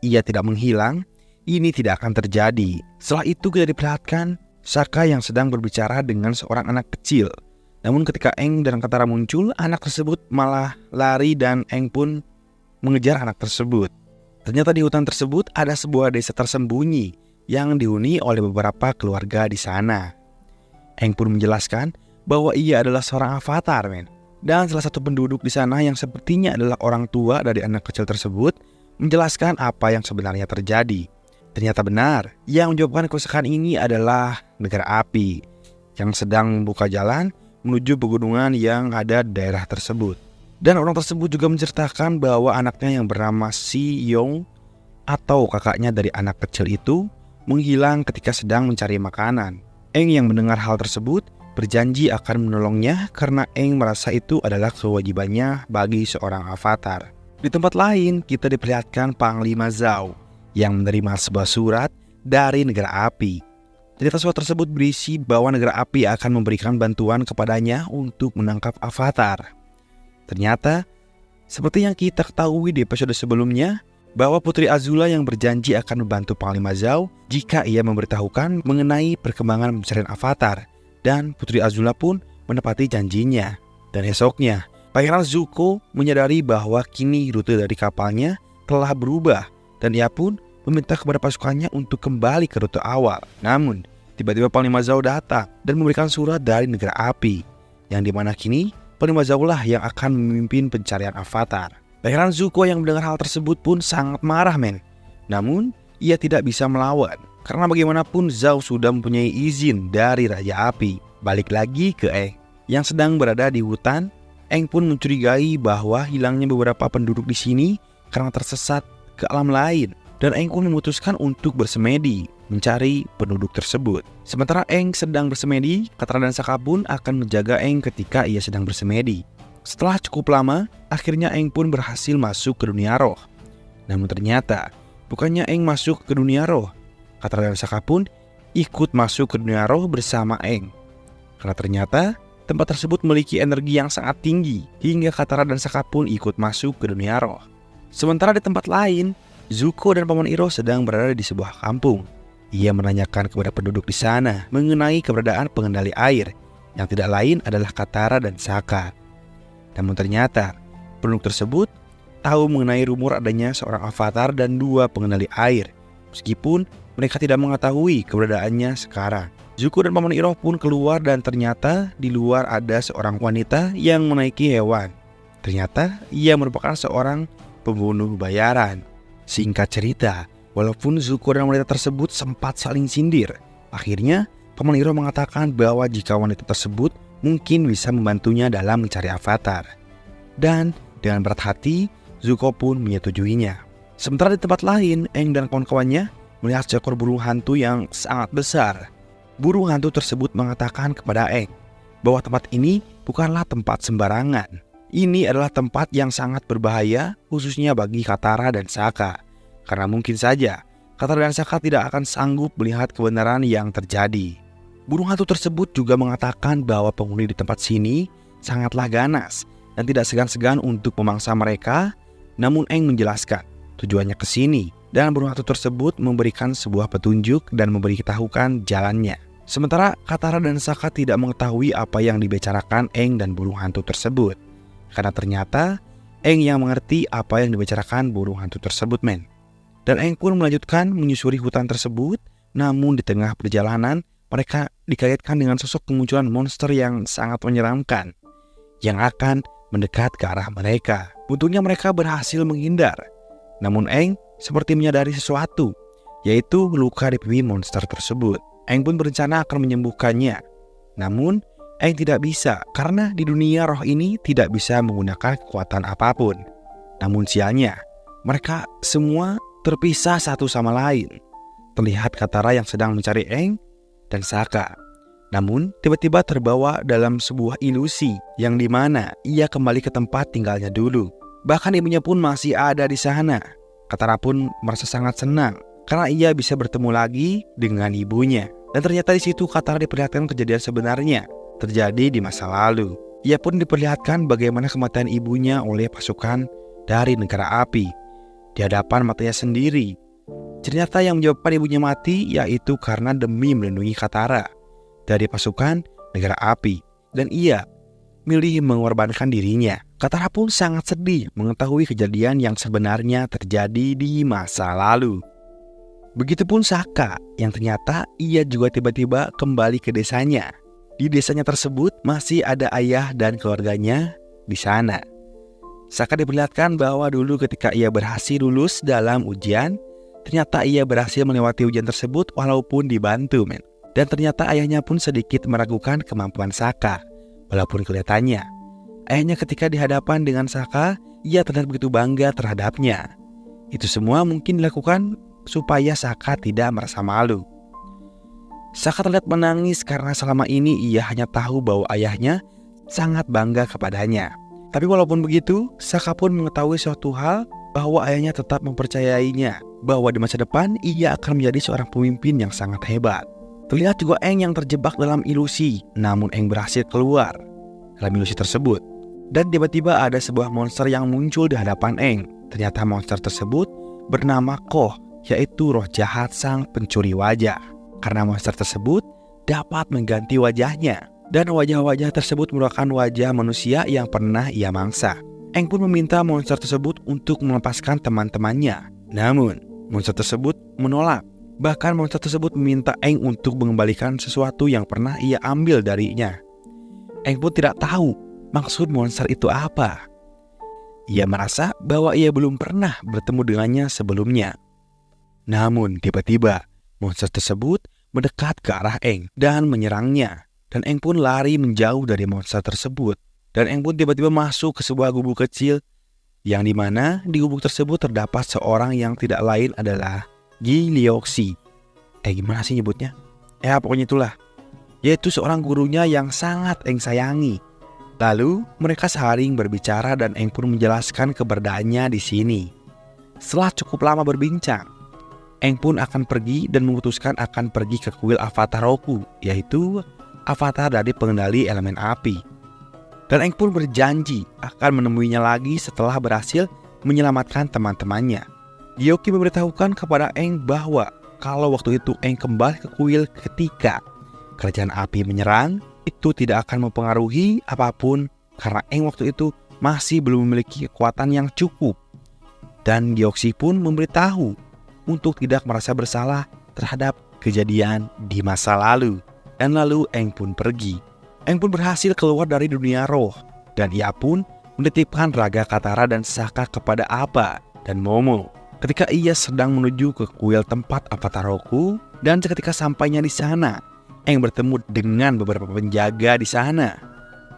ia tidak menghilang, ini tidak akan terjadi. Setelah itu kita diperlihatkan Sokka yang sedang berbicara dengan seorang anak kecil. Namun ketika Aang dan Katara muncul, anak tersebut malah lari dan Aang pun mengejar anak tersebut. Ternyata di hutan tersebut ada sebuah desa tersembunyi yang dihuni oleh beberapa keluarga di sana. Aang pun menjelaskan bahwa ia adalah seorang avatar, Dan salah satu penduduk di sana yang sepertinya adalah orang tua dari anak kecil tersebut menjelaskan apa yang sebenarnya terjadi. Ternyata benar, yang menyebabkan kerusakan ini adalah negara api. yang sedang membuka jalan menuju pegunungan yang ada di daerah tersebut. Dan orang tersebut juga menceritakan bahwa anaknya yang bernama Si Yong atau kakaknya dari anak kecil itu menghilang ketika sedang mencari makanan. Eng yang mendengar hal tersebut berjanji akan menolongnya karena Eng merasa itu adalah kewajibannya bagi seorang avatar. Di tempat lain kita diperlihatkan Panglima Zhao yang menerima sebuah surat dari negara api. Cerita surat tersebut berisi bahwa negara api akan memberikan bantuan kepadanya untuk menangkap avatar. Ternyata, seperti yang kita ketahui di episode sebelumnya, bahwa Putri Azula yang berjanji akan membantu Panglima Zhao jika ia memberitahukan mengenai perkembangan pencarian avatar, dan Putri Azula pun menepati janjinya. Dan esoknya, Pangeran Zuko menyadari bahwa kini rute dari kapalnya telah berubah, dan ia pun meminta kepada pasukannya untuk kembali ke rute awal. Namun, tiba-tiba Panglima Zhao datang dan memberikan surat dari negara api, yang dimana kini Panglima Zhao lah yang akan memimpin pencarian avatar. Pangeran Zuko yang mendengar hal tersebut pun sangat marah men. Namun, ia tidak bisa melawan, karena bagaimanapun Zhao sudah mempunyai izin dari Raja Api. Balik lagi ke Eng, yang sedang berada di hutan. Eng pun mencurigai bahwa hilangnya beberapa penduduk di sini karena tersesat ke alam lain. Dan Eng pun memutuskan untuk bersemedi mencari penduduk tersebut. Sementara Eng sedang bersemedi, Katara dan Sokka pun akan menjaga Eng ketika ia sedang bersemedi. Setelah cukup lama, akhirnya Eng pun berhasil masuk ke dunia roh. Namun ternyata, bukannya Eng masuk ke dunia roh, Katara dan Sokka pun ikut masuk ke dunia roh bersama Eng. Karena ternyata, tempat tersebut memiliki energi yang sangat tinggi, hingga Katara dan Sokka pun ikut masuk ke dunia roh. Sementara di tempat lain, Zuko dan Paman Iro sedang berada di sebuah kampung. Ia menanyakan kepada penduduk di sana mengenai keberadaan pengendali air, yang tidak lain adalah Katara dan Sokka. Namun ternyata, penduduk tersebut tahu mengenai rumor adanya seorang avatar dan 2 pengendali air, meskipun mereka tidak mengetahui keberadaannya sekarang. Zuko dan Paman Iro pun keluar dan ternyata di luar ada seorang wanita yang menaiki hewan. Ternyata ia merupakan seorang pembunuh bayaran. Singkat cerita, walaupun Zuko dan wanita tersebut sempat saling sindir, akhirnya Paman Iro mengatakan bahwa jika wanita tersebut mungkin bisa membantunya dalam mencari avatar. Dan dengan berat hati, Zuko pun menyetujuinya. Sementara di tempat lain, Eng dan kawan-kawannya melihat seekor burung hantu yang sangat besar. Burung hantu tersebut mengatakan kepada Eng bahwa tempat ini bukanlah tempat sembarangan. Ini adalah tempat yang sangat berbahaya, khususnya bagi Katara dan Sokka. Karena mungkin saja Katara dan Sokka tidak akan sanggup melihat kebenaran yang terjadi. Burung hantu tersebut juga mengatakan bahwa penghuni di tempat sini sangatlah ganas dan tidak segan-segan untuk memangsa mereka. Namun Eng menjelaskan tujuannya ke sini, dan burung hantu tersebut memberikan sebuah petunjuk dan memberitahukan jalannya. Sementara Katara dan Sokka tidak mengetahui apa yang dibicarakan Eng dan burung hantu tersebut. Karena ternyata Eng yang mengerti apa yang dibicarakan burung hantu tersebut men. Dan Eng pun melanjutkan menyusuri hutan tersebut. Namun di tengah perjalanan mereka dikaitkan dengan sosok kemunculan monster yang sangat menyeramkan yang akan mendekat ke arah mereka. Untungnya mereka berhasil menghindar. Namun Eng seperti menyadari sesuatu, yaitu luka di pipi monster tersebut. Eng pun berencana akan menyembuhkannya. Namun Eng tidak bisa karena di dunia roh ini tidak bisa menggunakan kekuatan apapun. Namun sialnya, mereka semua terpisah satu sama lain. Terlihat Katara yang sedang mencari Eng dan Sokka. Namun tiba-tiba terbawa dalam sebuah ilusi yang dimana ia kembali ke tempat tinggalnya dulu. Bahkan ibunya pun masih ada di sana. Katara pun merasa sangat senang karena ia bisa bertemu lagi dengan ibunya. Dan ternyata di situ Katara diperlihatkan kejadian sebenarnya terjadi di masa lalu. Ia pun diperlihatkan bagaimana kematian ibunya oleh pasukan dari negara api di hadapan matanya sendiri. Ternyata yang menyebabkan ibunya mati yaitu karena demi melindungi Katara dari pasukan negara api, dan ia milih mengorbankan dirinya. Katara pun sangat sedih mengetahui kejadian yang sebenarnya terjadi di masa lalu. Begitupun Sokka yang ternyata ia juga tiba-tiba kembali ke desanya. Di desanya tersebut masih ada ayah dan keluarganya di sana. Sokka diperlihatkan bahwa dulu ketika ia berhasil lulus dalam ujian, ternyata ia berhasil melewati ujian tersebut walaupun dibantu men. Dan ternyata ayahnya pun sedikit meragukan kemampuan Sokka, walaupun kelihatannya Ayahnya ketika dihadapan dengan Sokka, ia terlihat begitu bangga terhadapnya. Itu semua mungkin dilakukan supaya Sokka tidak merasa malu. Sokka terlihat menangis karena selama ini ia hanya tahu bahwa ayahnya sangat bangga kepadanya. Tapi walaupun begitu, Sokka pun mengetahui suatu hal bahwa ayahnya tetap mempercayainya, bahwa di masa depan ia akan menjadi seorang pemimpin yang sangat hebat. Terlihat juga Aang yang terjebak dalam ilusi, namun Aang berhasil keluar dalam ilusi tersebut. Dan tiba-tiba ada sebuah monster yang muncul di hadapan Aang. Ternyata monster tersebut bernama Koh, yaitu roh jahat sang pencuri wajah. Karena monster tersebut dapat mengganti wajahnya, dan wajah-wajah tersebut merupakan wajah manusia yang pernah ia mangsa. Aang pun meminta monster tersebut untuk melepaskan teman-temannya. Namun, monster tersebut menolak. Bahkan monster tersebut meminta Aang untuk mengembalikan sesuatu yang pernah ia ambil darinya. Aang pun tidak tahu maksud monster itu apa. Ia merasa bahwa ia belum pernah bertemu dengannya sebelumnya. Namun tiba-tiba monster tersebut mendekat ke arah Aang dan menyerangnya. Dan Aang pun lari menjauh dari monster tersebut. Dan Aang pun tiba-tiba masuk ke sebuah gubuk kecil, yang dimana di gubuk tersebut terdapat seorang yang tidak lain adalah Gilioxi. Gimana sih nyebutnya? Pokoknya itulah. Yaitu seorang gurunya yang sangat Aang sayangi. Lalu mereka saling berbicara dan Aang pun menjelaskan keberadaannya di sini. Setelah cukup lama berbincang, Aang pun akan pergi dan memutuskan akan pergi ke kuil Avatar Roku, yaitu avatar dari pengendali elemen api. Dan Aang pun berjanji akan menemuinya lagi setelah berhasil menyelamatkan teman-temannya. Gyoki memberitahukan kepada Aang bahwa kalau waktu itu Aang kembali ke kuil ketika kerajaan api menyerang, itu tidak akan mempengaruhi apapun karena Aang waktu itu masih belum memiliki kekuatan yang cukup. Dan Gyoki pun memberitahu untuk tidak merasa bersalah terhadap kejadian di masa lalu. Dan lalu Aang pun pergi. Aang pun berhasil keluar dari dunia roh, dan ia pun menitipkan raga Katara dan Sokka kepada Appa dan Momo ketika ia sedang menuju ke kuil tempat Avatar Roku. Dan seketika sampainya di sana, Aang bertemu dengan beberapa penjaga di sana.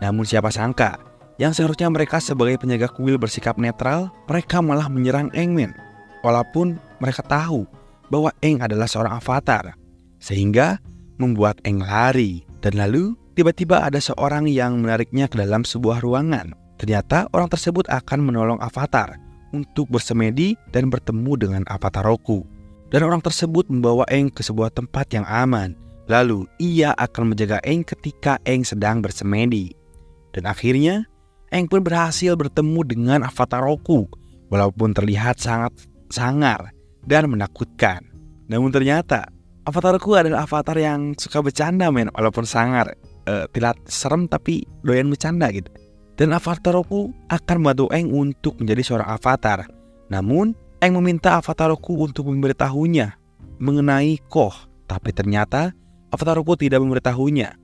Namun siapa sangka, yang seharusnya mereka sebagai penjaga kuil bersikap netral, mereka malah menyerang Aang, men. Walaupun mereka tahu bahwa Aang adalah seorang avatar, sehingga membuat Aang lari. Dan lalu tiba-tiba ada seorang yang menariknya ke dalam sebuah ruangan. Ternyata orang tersebut akan menolong avatar untuk bersemedi dan bertemu dengan Avatar Roku. Dan orang tersebut membawa Aang ke sebuah tempat yang aman. Lalu ia akan menjaga Aang ketika Aang sedang bersemedi. Dan akhirnya Aang pun berhasil bertemu dengan Avatar Roku, walaupun terlihat sangat sangar dan menakutkan. Namun ternyata Avatar Roku adalah avatar yang suka bercanda, men. Walaupun sangar, tidak serem tapi doyan bercanda gitu. Dan Avatar Roku akan membantu Aang untuk menjadi seorang avatar. Namun Aang meminta Avatar Roku untuk memberitahunya mengenai Koh. Tapi ternyata Avatar Roku tidak memberitahunya,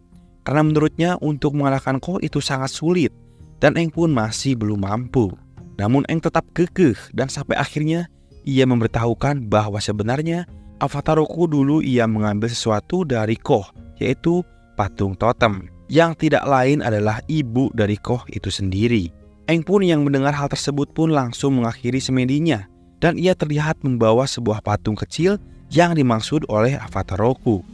karena menurutnya untuk mengalahkan Koh itu sangat sulit. Dan Aang pun masih belum mampu. Namun Aang tetap kekeh, dan sampai akhirnya ia memberitahukan bahwa sebenarnya Avatar Roku dulu ia mengambil sesuatu dari Koh, yaitu patung totem, yang tidak lain adalah ibu dari Koh itu sendiri. Aang pun yang mendengar hal tersebut pun langsung mengakhiri semedinya, dan ia terlihat membawa sebuah patung kecil yang dimaksud oleh Avatar Roku.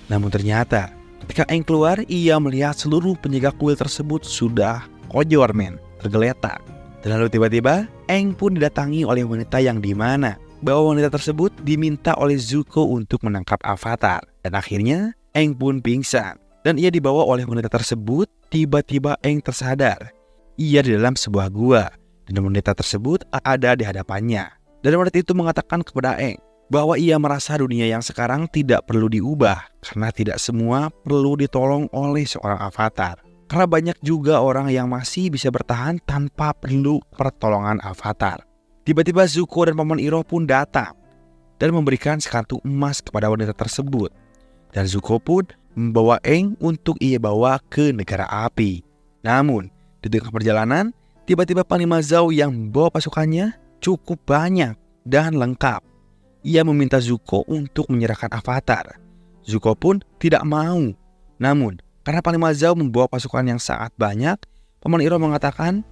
Namun ternyata ketika Aang keluar, ia melihat seluruh penjaga kuil tersebut sudah koyor, men, tergeletak. Dan lalu tiba-tiba Aang pun didatangi oleh wanita yang dimana bahwa wanita tersebut diminta oleh Zuko untuk menangkap avatar. Dan akhirnya Aang pun pingsan. Dan ia dibawa oleh wanita tersebut. Tiba-tiba Aang tersadar. Ia di dalam sebuah gua, dan wanita tersebut ada di hadapannya. Dan wanita itu mengatakan kepada Aang bahwa ia merasa dunia yang sekarang tidak perlu diubah, karena tidak semua perlu ditolong oleh seorang avatar. Karena banyak juga orang yang masih bisa bertahan tanpa perlu pertolongan avatar. Tiba-tiba Zuko dan Paman Iroh pun datang dan memberikan sekantung emas kepada wanita tersebut. Dan Zuko pun membawa Aang untuk ia bawa ke negara api. Namun di tengah perjalanan, tiba-tiba Panglima Zhao yang membawa pasukannya cukup banyak dan lengkap. Ia meminta Zuko untuk menyerahkan avatar. Zuko pun tidak mau. Namun karena Panglima Zhao membawa pasukan yang sangat banyak, Paman Iroh mengatakan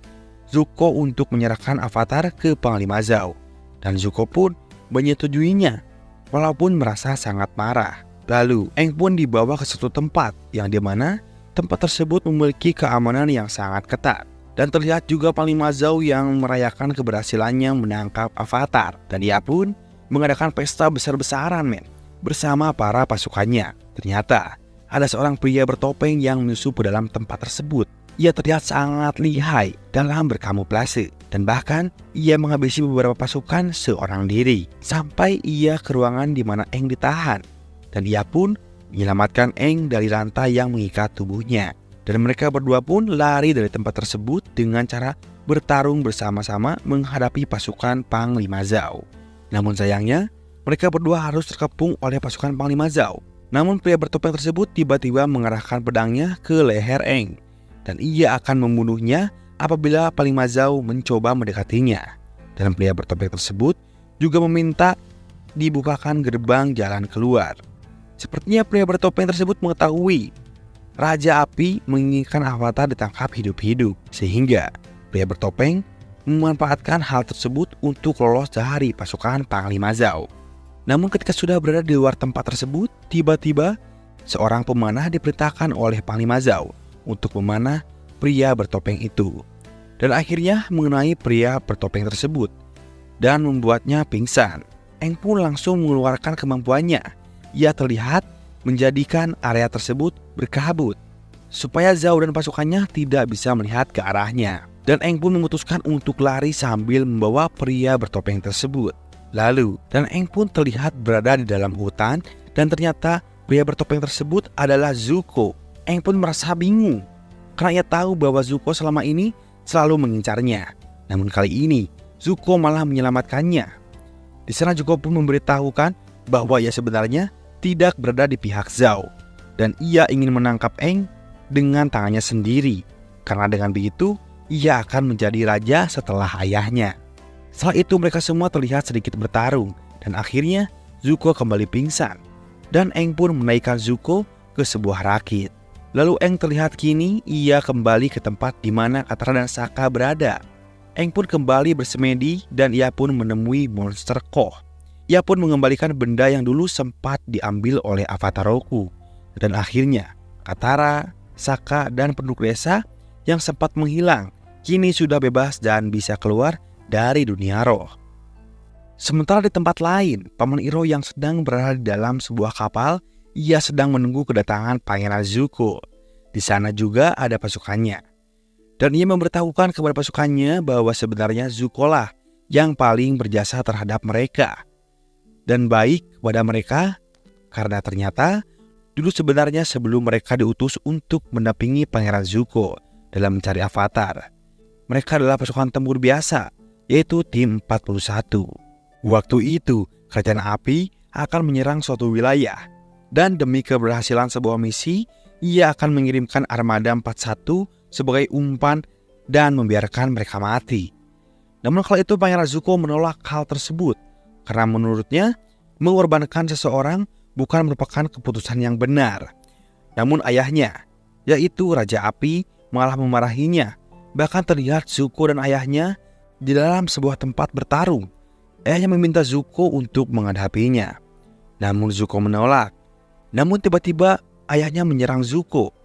Zuko untuk menyerahkan avatar ke Panglima Zhao. Dan Zuko pun menyetujuinya walaupun merasa sangat marah. Lalu Aang pun dibawa ke suatu tempat yang dimana tempat tersebut memiliki keamanan yang sangat ketat. Dan terlihat juga Panglima Zhao yang merayakan keberhasilannya menangkap avatar. Dan ia pun mengadakan pesta besar-besaran bersama para pasukannya. Ternyata ada seorang pria bertopeng yang menyusup ke dalam tempat tersebut. Ia terlihat sangat lihai dalam berkamuflase. Dan bahkan ia menghabisi beberapa pasukan seorang diri. Sampai ia ke ruangan di mana Aang ditahan. Dan ia pun menyelamatkan Aang dari rantai yang mengikat tubuhnya. Dan mereka berdua pun lari dari tempat tersebut dengan cara bertarung bersama-sama menghadapi pasukan Panglima Zhao. Namun sayangnya, mereka berdua harus terkepung oleh pasukan Panglima Zhao. Namun pria bertopeng tersebut tiba-tiba mengarahkan pedangnya ke leher Aang. Dan ia akan membunuhnya apabila Panglima Zhao mencoba mendekatinya. Dan pria bertopeng tersebut juga meminta dibukakan gerbang jalan keluar. Sepertinya pria bertopeng tersebut mengetahui Raja Api menginginkan avatar ditangkap hidup-hidup. Sehingga pria bertopeng memanfaatkan hal tersebut untuk lolos dari pasukan Panglima Zhao. Namun ketika sudah berada di luar tempat tersebut, tiba-tiba seorang pemanah diperintahkan oleh Panglima Zhao untuk memanah pria bertopeng itu. Dan akhirnya mengenai pria bertopeng tersebut dan membuatnya pingsan. Aang pun langsung mengeluarkan kemampuannya. Ia terlihat menjadikan area tersebut berkabut supaya Zhao dan pasukannya tidak bisa melihat ke arahnya. Dan Aang pun memutuskan untuk lari sambil membawa pria bertopeng tersebut. Lalu Aang pun terlihat berada di dalam hutan dan ternyata pria bertopeng tersebut adalah Zuko. Aang pun merasa bingung karena ia tahu bahwa Zuko selama ini selalu mengincarnya. Namun kali ini Zuko malah menyelamatkannya. Di sana Zuko pun memberitahukan bahwa ia sebenarnya tidak berada di pihak Zhao dan ia ingin menangkap Aang dengan tangannya sendiri, karena dengan begitu ia akan menjadi raja setelah ayahnya. Setelah itu mereka semua terlihat sedikit bertarung dan akhirnya Zuko kembali pingsan dan Aang pun menaikkan Zuko ke sebuah rakit. Lalu Aang terlihat kini ia kembali ke tempat di mana Katara dan Sokka berada. Aang pun kembali bersemedi dan ia pun menemui monster Koh. Ia pun mengembalikan benda yang dulu sempat diambil oleh avatar Roku. Dan akhirnya Katara, Sokka, dan penduduk desa yang sempat menghilang kini sudah bebas dan bisa keluar dari dunia roh. Sementara di tempat lain, Paman Iroh yang sedang berada di dalam sebuah kapal, ia sedang menunggu kedatangan Pangeran Zuko. Di sana juga ada pasukannya. Dan ia memberitahukan kepada pasukannya bahwa sebenarnya Zuko lah yang paling berjasa terhadap mereka dan baik kepada mereka, karena ternyata dulu sebenarnya sebelum mereka diutus untuk mendampingi Pangeran Zuko dalam mencari avatar, mereka adalah pasukan tempur biasa, yaitu tim 41. Waktu itu Kerajaan Api akan menyerang suatu wilayah, dan demi keberhasilan sebuah misi, ia akan mengirimkan armada 41 sebagai umpan dan membiarkan mereka mati. Namun kala itu Pangeran Zuko menolak hal tersebut karena menurutnya mengorbankan seseorang bukan merupakan keputusan yang benar. Namun ayahnya, yaitu Raja Api, malah memarahinya. Bahkan terlihat Zuko dan ayahnya di dalam sebuah tempat bertarung. Ayahnya meminta Zuko untuk menghadapinya. Namun Zuko menolak. Namun tiba-tiba ayahnya menyerang Zuko.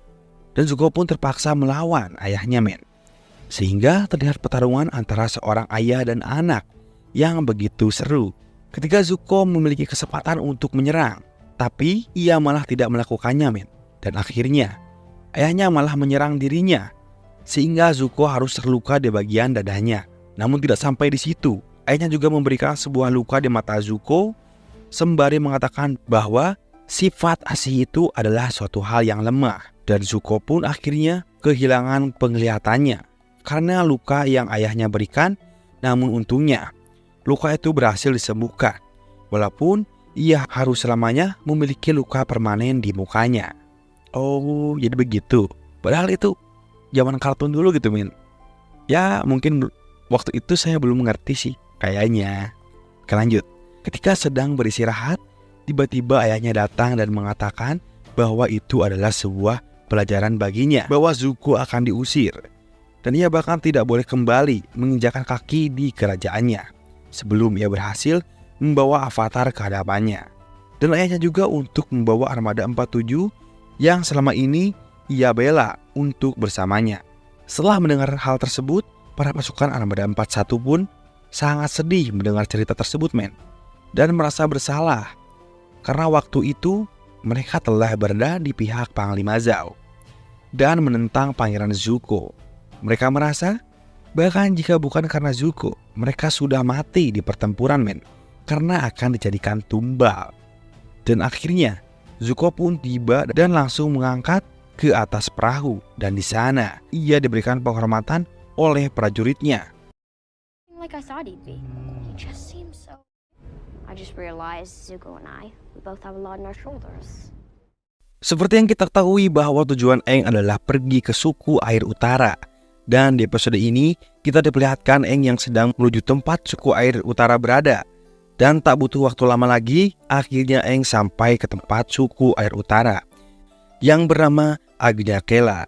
Dan Zuko pun terpaksa melawan ayahnya Sehingga terlihat pertarungan antara seorang ayah dan anak yang begitu seru. Ketika Zuko memiliki kesempatan untuk menyerang, tapi ia malah tidak melakukannya Dan akhirnya ayahnya malah menyerang dirinya, sehingga Zuko harus terluka di bagian dadanya. Namun tidak sampai di situ, ayahnya juga memberikan sebuah luka di mata Zuko, sembari mengatakan bahwa sifat asih itu adalah suatu hal yang lemah. Dan Zuko pun akhirnya kehilangan penglihatannya karena luka yang ayahnya berikan. Namun untungnya luka itu berhasil disembuhkan, walaupun ia harus selamanya memiliki luka permanen di mukanya. Oh, jadi begitu. Padahal itu zaman kartun dulu gitu Ya mungkin waktu itu saya belum mengerti sih kayaknya. Oke, lanjut. Ketika sedang beristirahat, tiba-tiba ayahnya datang dan mengatakan bahwa itu adalah sebuah pelajaran baginya, bahwa Zuko akan diusir. dan ia bahkan tidak boleh kembali menginjakan kaki di kerajaannya sebelum ia berhasil membawa Avatar ke hadapannya. Dan ayahnya juga untuk membawa Armada 47 yang selama ini ia bela untuk bersamanya. Setelah mendengar hal tersebut, para pasukan Armada 41 pun sangat sedih mendengar cerita tersebut, men, dan merasa bersalah karena waktu itu mereka telah berada di pihak Panglima Zhao dan menentang Pangeran Zuko. Mereka merasa bahkan jika bukan karena Zuko, mereka sudah mati di pertempuran, men, karena akan dijadikan tumbal. Dan akhirnya Zuko pun tiba dan langsung mengangkat ke atas perahu, dan di sana ia diberikan penghormatan oleh prajuritnya. Like I thought he'd be. He just seems so. I just realized Zuko and we both have a lot on our shoulders. Seperti yang kita ketahui bahwa tujuan Aang adalah pergi ke suku air utara. Dan di episode ini kita diperlihatkan Aang yang sedang menuju tempat suku air utara berada. Dan tak butuh waktu lama lagi, akhirnya Aang sampai ke tempat suku air utara yang bernama Agnyakela.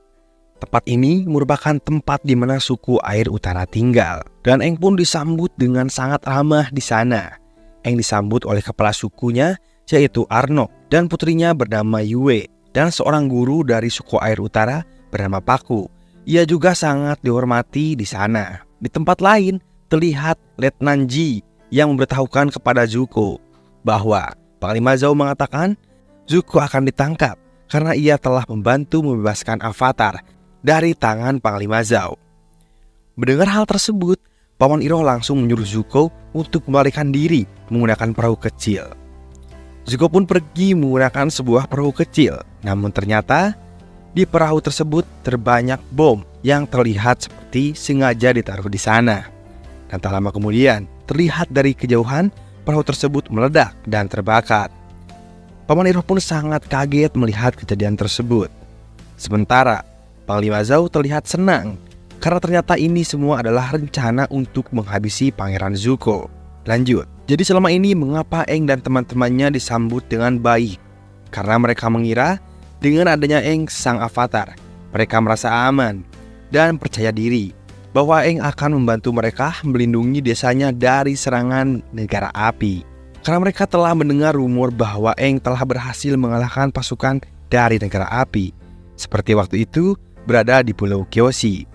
Tempat ini merupakan tempat di mana suku air utara tinggal. Dan Aang pun disambut dengan sangat ramah di sana. Aang disambut oleh kepala sukunya, yaitu Arnok, dan putrinya bernama Yue, dan seorang guru dari suku air utara bernama Paku. Ia juga sangat dihormati di sana. Di tempat lain terlihat Letnan Ji yang memberitahukan kepada Zuko bahwa Panglima Zhao mengatakan Zuko akan ditangkap karena ia telah membantu membebaskan Avatar dari tangan Panglima Zhao. Mendengar hal tersebut, Paman Iroh langsung menyuruh Zuko untuk melarikan diri menggunakan perahu kecil. Zuko pun pergi menggunakan sebuah perahu kecil. Namun ternyata di perahu tersebut terbanyak bom yang terlihat seperti sengaja ditaruh di sana. Dan tak lama kemudian terlihat dari kejauhan perahu tersebut meledak dan terbakar. Paman Iroh pun sangat kaget melihat kejadian tersebut. Sementara Panglima Zhao terlihat senang karena ternyata ini semua adalah rencana untuk menghabisi Pangeran Zuko. Lanjut, jadi selama ini mengapa Aang dan teman-temannya disambut dengan baik? Karena mereka mengira dengan adanya Aang sang Avatar, mereka merasa aman dan percaya diri bahwa Aang akan membantu mereka melindungi desanya dari serangan negara api. Karena mereka telah mendengar rumor bahwa Aang telah berhasil mengalahkan pasukan dari negara api, seperti waktu itu berada di Pulau Kyoshi.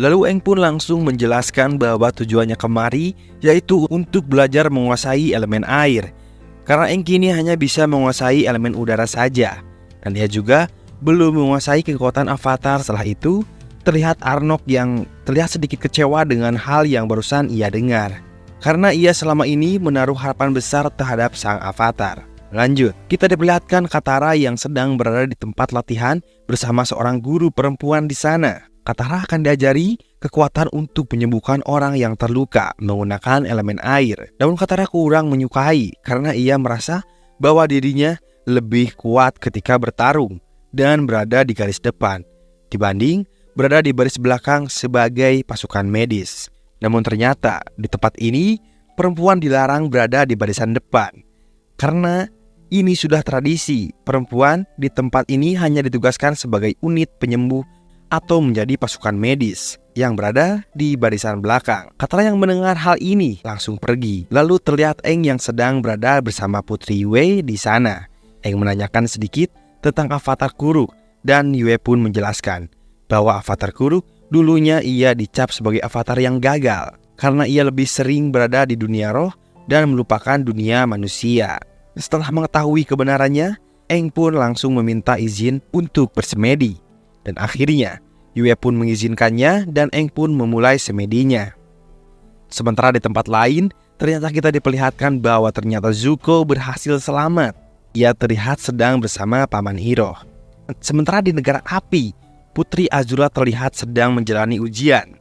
Lalu Aang pun langsung menjelaskan bahwa tujuannya kemari yaitu untuk belajar menguasai elemen air. Karena Aang kini hanya bisa menguasai elemen udara saja. Dan dia juga belum menguasai kekuatan Avatar. Setelah itu terlihat Arnok yang terlihat sedikit kecewa dengan hal yang barusan ia dengar. Karena ia selama ini menaruh harapan besar terhadap sang Avatar. Lanjut, kita diperlihatkan Katara yang sedang berada di tempat latihan bersama seorang guru perempuan di sana. Katara akan diajari kekuatan untuk menyembuhkan orang yang terluka menggunakan elemen air. Namun Katara kurang menyukai karena ia merasa bahwa dirinya lebih kuat ketika bertarung dan berada di garis depan dibanding berada di baris belakang sebagai pasukan medis. Namun ternyata di tempat ini perempuan dilarang berada di barisan depan. Karena ini sudah tradisi, perempuan di tempat ini hanya ditugaskan sebagai unit penyembuh atau menjadi pasukan medis yang berada di barisan belakang. Katara yang mendengar hal ini langsung pergi. Lalu terlihat Aang yang sedang berada bersama Putri Yue di sana. Aang menanyakan sedikit tentang Avatar Kuruk dan Yue pun menjelaskan bahwa Avatar Kuruk dulunya ia dicap sebagai avatar yang gagal karena ia lebih sering berada di dunia roh dan melupakan dunia manusia. Setelah mengetahui kebenarannya, Aang pun langsung meminta izin untuk bersemedi. Dan akhirnya Yue pun mengizinkannya dan Aang pun memulai semedinya. Sementara di tempat lain, ternyata kita diperlihatkan bahwa ternyata Zuko berhasil selamat. Ia terlihat sedang bersama Paman Iroh. Sementara di negara api, Putri Azula terlihat sedang menjalani ujian.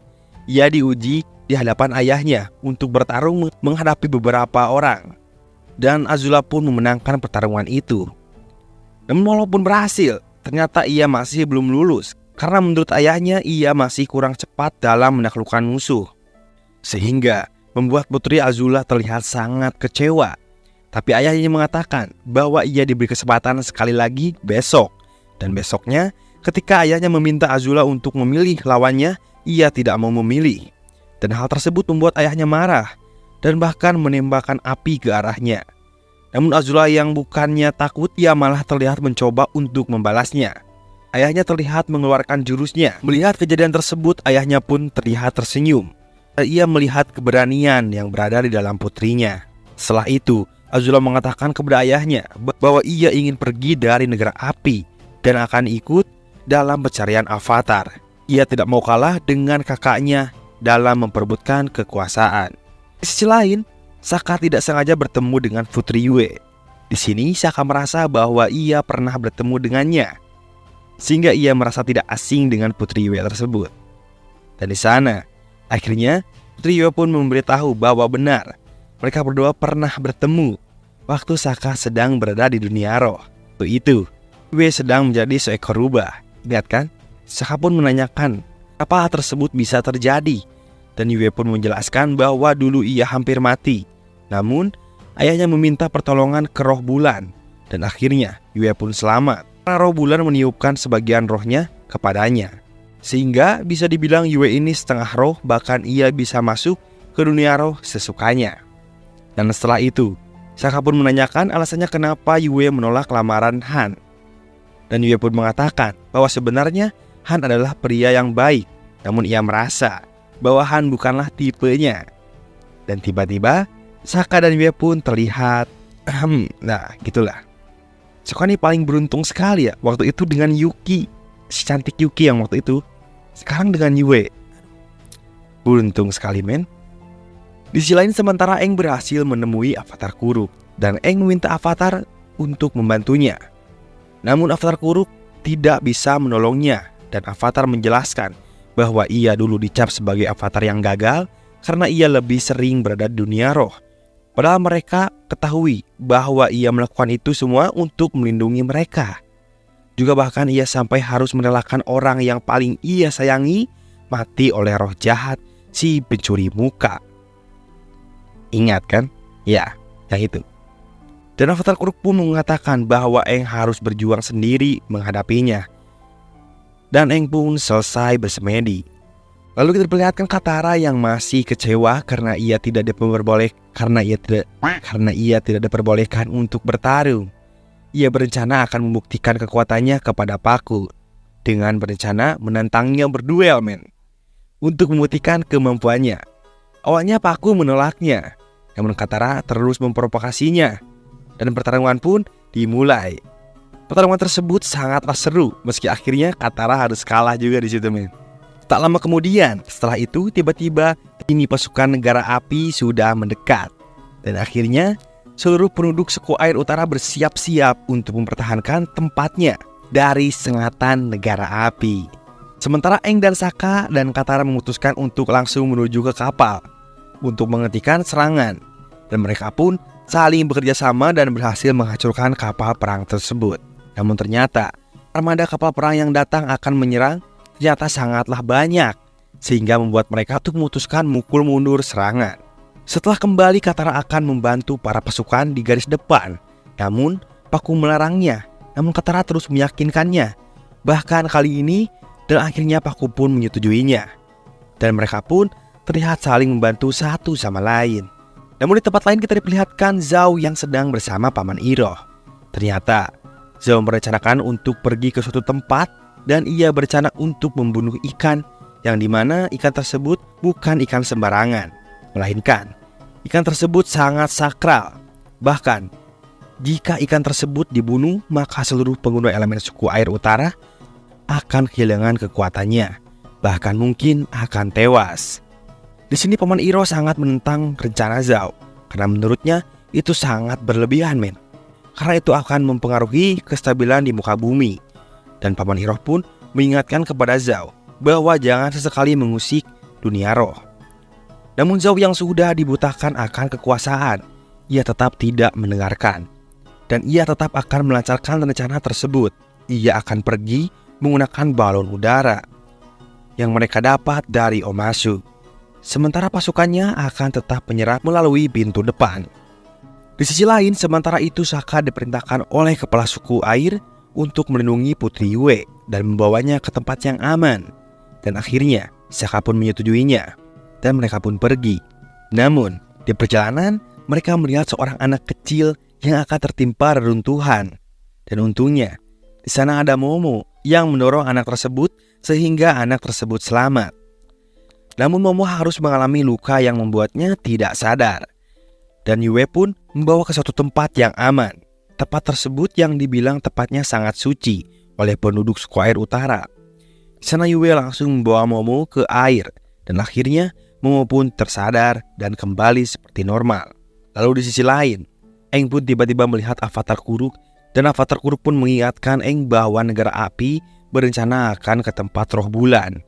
Ia diuji di hadapan ayahnya untuk bertarung menghadapi beberapa orang. Dan Azula pun memenangkan pertarungan itu. Namun walaupun berhasil, ternyata ia masih belum lulus karena menurut ayahnya ia masih kurang cepat dalam menaklukkan musuh. Sehingga membuat Putri Azula terlihat sangat kecewa. Tapi ayahnya mengatakan bahwa ia diberi kesempatan sekali lagi besok. Dan besoknya ketika ayahnya meminta Azula untuk memilih lawannya, ia tidak mau memilih. Dan hal tersebut membuat ayahnya marah dan bahkan menembakkan api ke arahnya. Namun Azula yang bukannya takut, ia malah terlihat mencoba untuk membalasnya. Ayahnya terlihat mengeluarkan jurusnya. Melihat kejadian tersebut, ayahnya pun terlihat tersenyum. Ia melihat keberanian yang berada di dalam putrinya. Setelah itu, Azula mengatakan kepada ayahnya bahwa ia ingin pergi dari negara api dan akan ikut dalam pencarian Avatar. Ia tidak mau kalah dengan kakaknya dalam memperebutkan kekuasaan. Di sisi lain, Sokka tidak sengaja bertemu dengan Putri Yue. Di sini Sokka merasa bahwa ia pernah bertemu dengannya, sehingga ia merasa tidak asing dengan Putri Yue tersebut. Dan di sana, akhirnya Putri Yue pun memberitahu bahwa benar mereka berdua pernah bertemu waktu Sokka sedang berada di dunia roh. Waktu itu, Yue sedang menjadi seekor rubah. Lihat kan? Sokka pun menanyakan apa hal tersebut bisa terjadi. Dan Yue pun menjelaskan bahwa dulu ia hampir mati. Namun, ayahnya meminta pertolongan ke roh bulan. Dan akhirnya, Yue pun selamat. Karena roh bulan meniupkan sebagian rohnya kepadanya. Sehingga bisa dibilang Yue ini setengah roh, bahkan ia bisa masuk ke dunia roh sesukanya. Dan setelah itu, Sokka pun menanyakan alasannya kenapa Yue menolak lamaran Han. Dan Yue pun mengatakan bahwa sebenarnya Han adalah pria yang baik. Namun ia merasa bahwa Han bukanlah tipenya. Dan tiba-tiba Sokka dan Yue pun terlihat nah gitulah. Sokka ini paling beruntung sekali ya waktu itu dengan Yuki, si cantik Yuki yang waktu itu. Sekarang dengan Yue. Beruntung sekali men. Di sisi lain sementara Aang berhasil menemui Avatar Kuruk. Dan Aang meminta Avatar untuk membantunya. Namun Avatar Kuruk tidak bisa menolongnya. Dan Avatar menjelaskan bahwa ia dulu dicap sebagai avatar yang gagal karena ia lebih sering berada di dunia roh. Padahal mereka ketahui bahwa ia melakukan itu semua untuk melindungi mereka. Juga bahkan ia sampai harus merelakan orang yang paling ia sayangi mati oleh roh jahat si pencuri muka. Ingat kan? Ya, yang itu. Dan Avatar Kuruk pun mengatakan bahwa Aang harus berjuang sendiri menghadapinya. Dan Aang pun selesai bersemedi. Lalu kita perlihatkan Katara yang masih kecewa karena ia tidak diperbolehkan untuk bertarung. Ia berencana akan membuktikan kekuatannya kepada Pakku dengan berencana menantangnya berduel untuk membuktikan kemampuannya. Awalnya Pakku menolaknya, namun Katara terus memprovokasinya dan pertarungan pun dimulai. Pertarungan tersebut sangatlah seru, meski akhirnya Katara harus kalah juga di situ Tak lama kemudian, setelah itu tiba-tiba ini pasukan negara api sudah mendekat. Dan akhirnya seluruh penduduk suku air utara bersiap-siap untuk mempertahankan tempatnya dari sengatan negara api. Sementara Aang dan Sokka dan Katara memutuskan untuk langsung menuju ke kapal untuk menghentikan serangan. Dan mereka pun saling bekerja sama dan berhasil menghancurkan kapal perang tersebut. Namun ternyata armada kapal perang yang datang akan menyerang ternyata sangatlah banyak, sehingga membuat mereka tuh memutuskan mukul mundur serangan. Setelah kembali, Katara akan membantu para pasukan di garis depan. Namun Pakku melarangnya. Namun Katara terus meyakinkannya. Bahkan kali ini dan akhirnya Pakku pun menyetujuinya. Dan mereka pun terlihat saling membantu satu sama lain. Namun di tempat lain kita diperlihatkan Zhao yang sedang bersama Paman Iroh. Ternyata Zhao merencanakan untuk pergi ke suatu tempat dan ia berencana untuk membunuh ikan yang dimana ikan tersebut bukan ikan sembarangan, melainkan ikan tersebut sangat sakral. Bahkan jika ikan tersebut dibunuh, maka seluruh pengguna elemen suku air utara akan kehilangan kekuatannya, bahkan mungkin akan tewas. Di sini Paman Iroh sangat menentang rencana Zhao karena menurutnya itu sangat berlebihan karena itu akan mempengaruhi kestabilan di muka bumi. Dan Paman Iroh pun mengingatkan kepada Zhao bahwa jangan sesekali mengusik dunia roh. Namun Zhao yang sudah dibutakan akan kekuasaan, ia tetap tidak mendengarkan. Dan ia tetap akan melancarkan rencana tersebut. Ia akan pergi menggunakan balon udara yang mereka dapat dari Omasu. Sementara pasukannya akan tetap menyerang melalui pintu depan. Di sisi lain, sementara itu Sokka diperintahkan oleh kepala suku air untuk melindungi Putri Yue dan membawanya ke tempat yang aman. Dan akhirnya Saka pun menyetujuinya dan mereka pun pergi. Namun di perjalanan mereka melihat seorang anak kecil yang akan tertimpa reruntuhan. Dan untungnya di sana ada Momo yang mendorong anak tersebut sehingga anak tersebut selamat. Namun Momo harus mengalami luka yang membuatnya tidak sadar. Dan Yue pun membawa ke suatu tempat yang aman. Tempat tersebut yang dibilang tepatnya sangat suci oleh penduduk suku air utara. Di sana Yue langsung membawa Momo ke air dan akhirnya Momo pun tersadar dan kembali seperti normal. Lalu di sisi lain, Aang pun tiba-tiba melihat avatar Kuruk dan avatar Kuruk pun mengingatkan Aang bahwa negara api berencana akan ke tempat roh bulan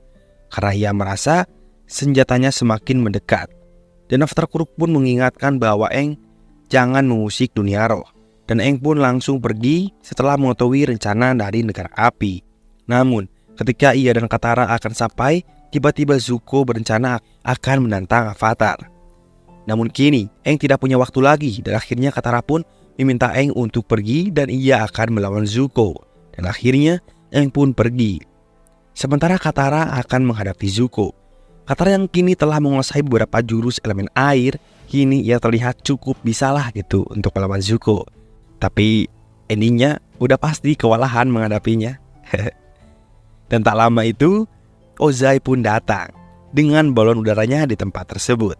karena ia merasa senjatanya semakin mendekat. Dan avatar Kuruk pun mengingatkan bahwa Aang jangan mengusik dunia roh. Dan Aang pun langsung pergi setelah mengetahui rencana dari negara api. Namun ketika ia dan Katara akan sampai, tiba-tiba Zuko berencana akan menantang Avatar. Namun kini Aang tidak punya waktu lagi dan akhirnya Katara pun meminta Aang untuk pergi dan ia akan melawan Zuko. Dan akhirnya Aang pun pergi. Sementara Katara akan menghadapi Zuko. Katara yang kini telah menguasai beberapa jurus elemen air, kini ia terlihat cukup bisalah gitu untuk melawan Zuko. Tapi endingnya udah pasti kewalahan menghadapinya. Dan tak lama itu Ozai pun datang dengan balon udaranya di tempat tersebut.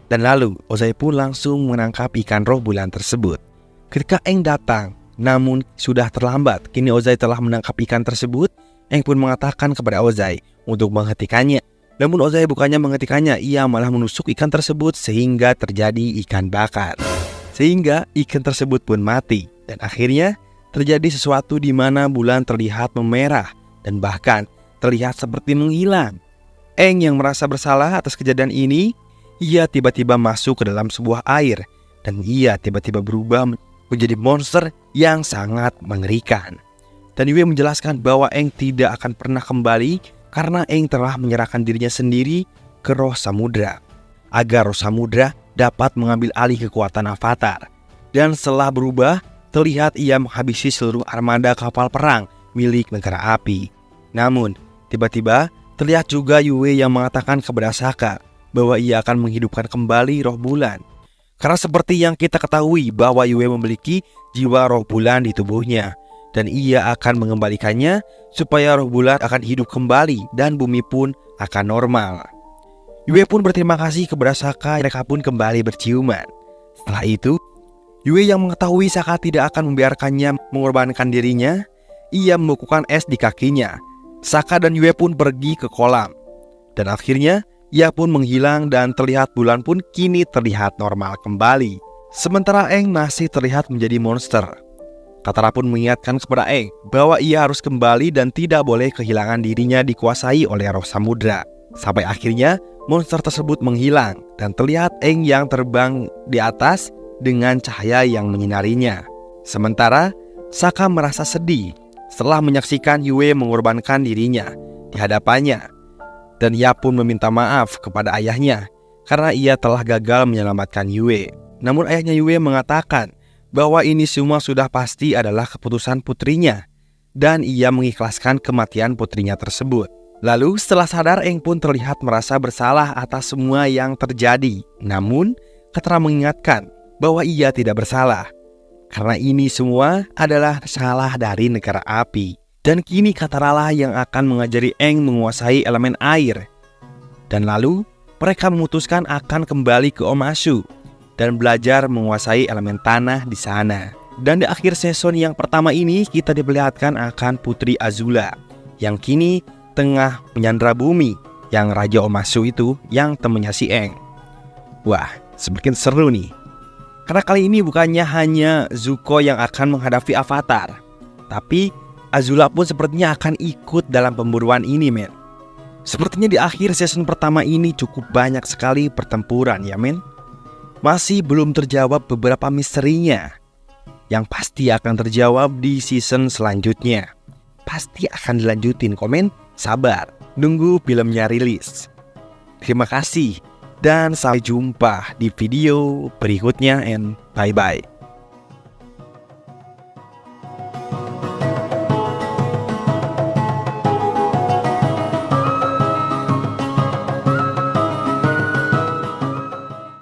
Dan lalu Ozai pun langsung menangkap ikan roh bulan tersebut. Ketika Aang datang, namun sudah terlambat. Kini Ozai telah menangkap ikan tersebut. Aang pun mengatakan kepada Ozai untuk menghentikannya. Namun Ozai bukannya menghentikannya, ia malah menusuk ikan tersebut sehingga terjadi ikan bakar. Sehingga ikan tersebut pun mati. Dan akhirnya terjadi sesuatu di mana bulan terlihat memerah dan bahkan terlihat seperti menghilang. Aang yang merasa bersalah atas kejadian ini, ia tiba-tiba masuk ke dalam sebuah air dan ia tiba-tiba berubah menjadi monster yang sangat mengerikan. Dan Yue menjelaskan bahwa Aang tidak akan pernah kembali karena Aang telah menyerahkan dirinya sendiri ke roh samudra agar roh samudra dapat mengambil alih kekuatan Avatar. Dan setelah berubah, terlihat ia menghabisi seluruh armada kapal perang milik negara api. Namun tiba-tiba terlihat juga Yue yang mengatakan kepada Sokka bahwa ia akan menghidupkan kembali roh bulan. Karena seperti yang kita ketahui bahwa Yue memiliki jiwa roh bulan di tubuhnya, dan ia akan mengembalikannya supaya roh bulan akan hidup kembali dan bumi pun akan normal. Yue pun berterima kasih kepada Sokka, mereka pun kembali berciuman. Setelah itu, Yue yang mengetahui Sokka tidak akan membiarkannya mengorbankan dirinya, ia membukukan es di kakinya. Sokka dan Yue pun pergi ke kolam. Dan akhirnya, ia pun menghilang dan terlihat bulan pun kini terlihat normal kembali. Sementara Aang masih terlihat menjadi monster. Katara pun mengingatkan kepada Aang bahwa ia harus kembali dan tidak boleh kehilangan dirinya dikuasai oleh roh samudra. Sampai akhirnya monster tersebut menghilang dan terlihat Aang yang terbang di atas dengan cahaya yang menyinarinya. Sementara Sokka merasa sedih setelah menyaksikan Yue mengorbankan dirinya di hadapannya. Dan ia pun meminta maaf kepada ayahnya karena ia telah gagal menyelamatkan Yue. Namun ayahnya Yue mengatakan bahwa ini semua sudah pasti adalah keputusan putrinya dan ia mengikhlaskan kematian putrinya tersebut. Lalu setelah sadar, Aang pun terlihat merasa bersalah atas semua yang terjadi. Namun Katara mengingatkan bahwa ia tidak bersalah karena ini semua adalah salah dari negara api. Dan kini Katara lah yang akan mengajari Aang menguasai elemen air. Dan lalu mereka memutuskan akan kembali ke Omashu dan belajar menguasai elemen tanah di sana. Dan di akhir season yang pertama ini kita diperlihatkan akan Putri Azula yang kini tengah menyandra bumi, yang Raja Omashu itu yang temannya si Aang. Wah, semakin seru nih. Karena kali ini bukannya hanya Zuko yang akan menghadapi Avatar, tapi Azula pun sepertinya akan ikut dalam pemburuan ini, men. Sepertinya di akhir season pertama ini cukup banyak sekali pertempuran, ya men. Masih belum terjawab beberapa misterinya, yang pasti akan terjawab di season selanjutnya. Pasti akan dilanjutin, komen. Sabar, nunggu filmnya rilis. Terima kasih dan sampai jumpa di video berikutnya, and bye-bye.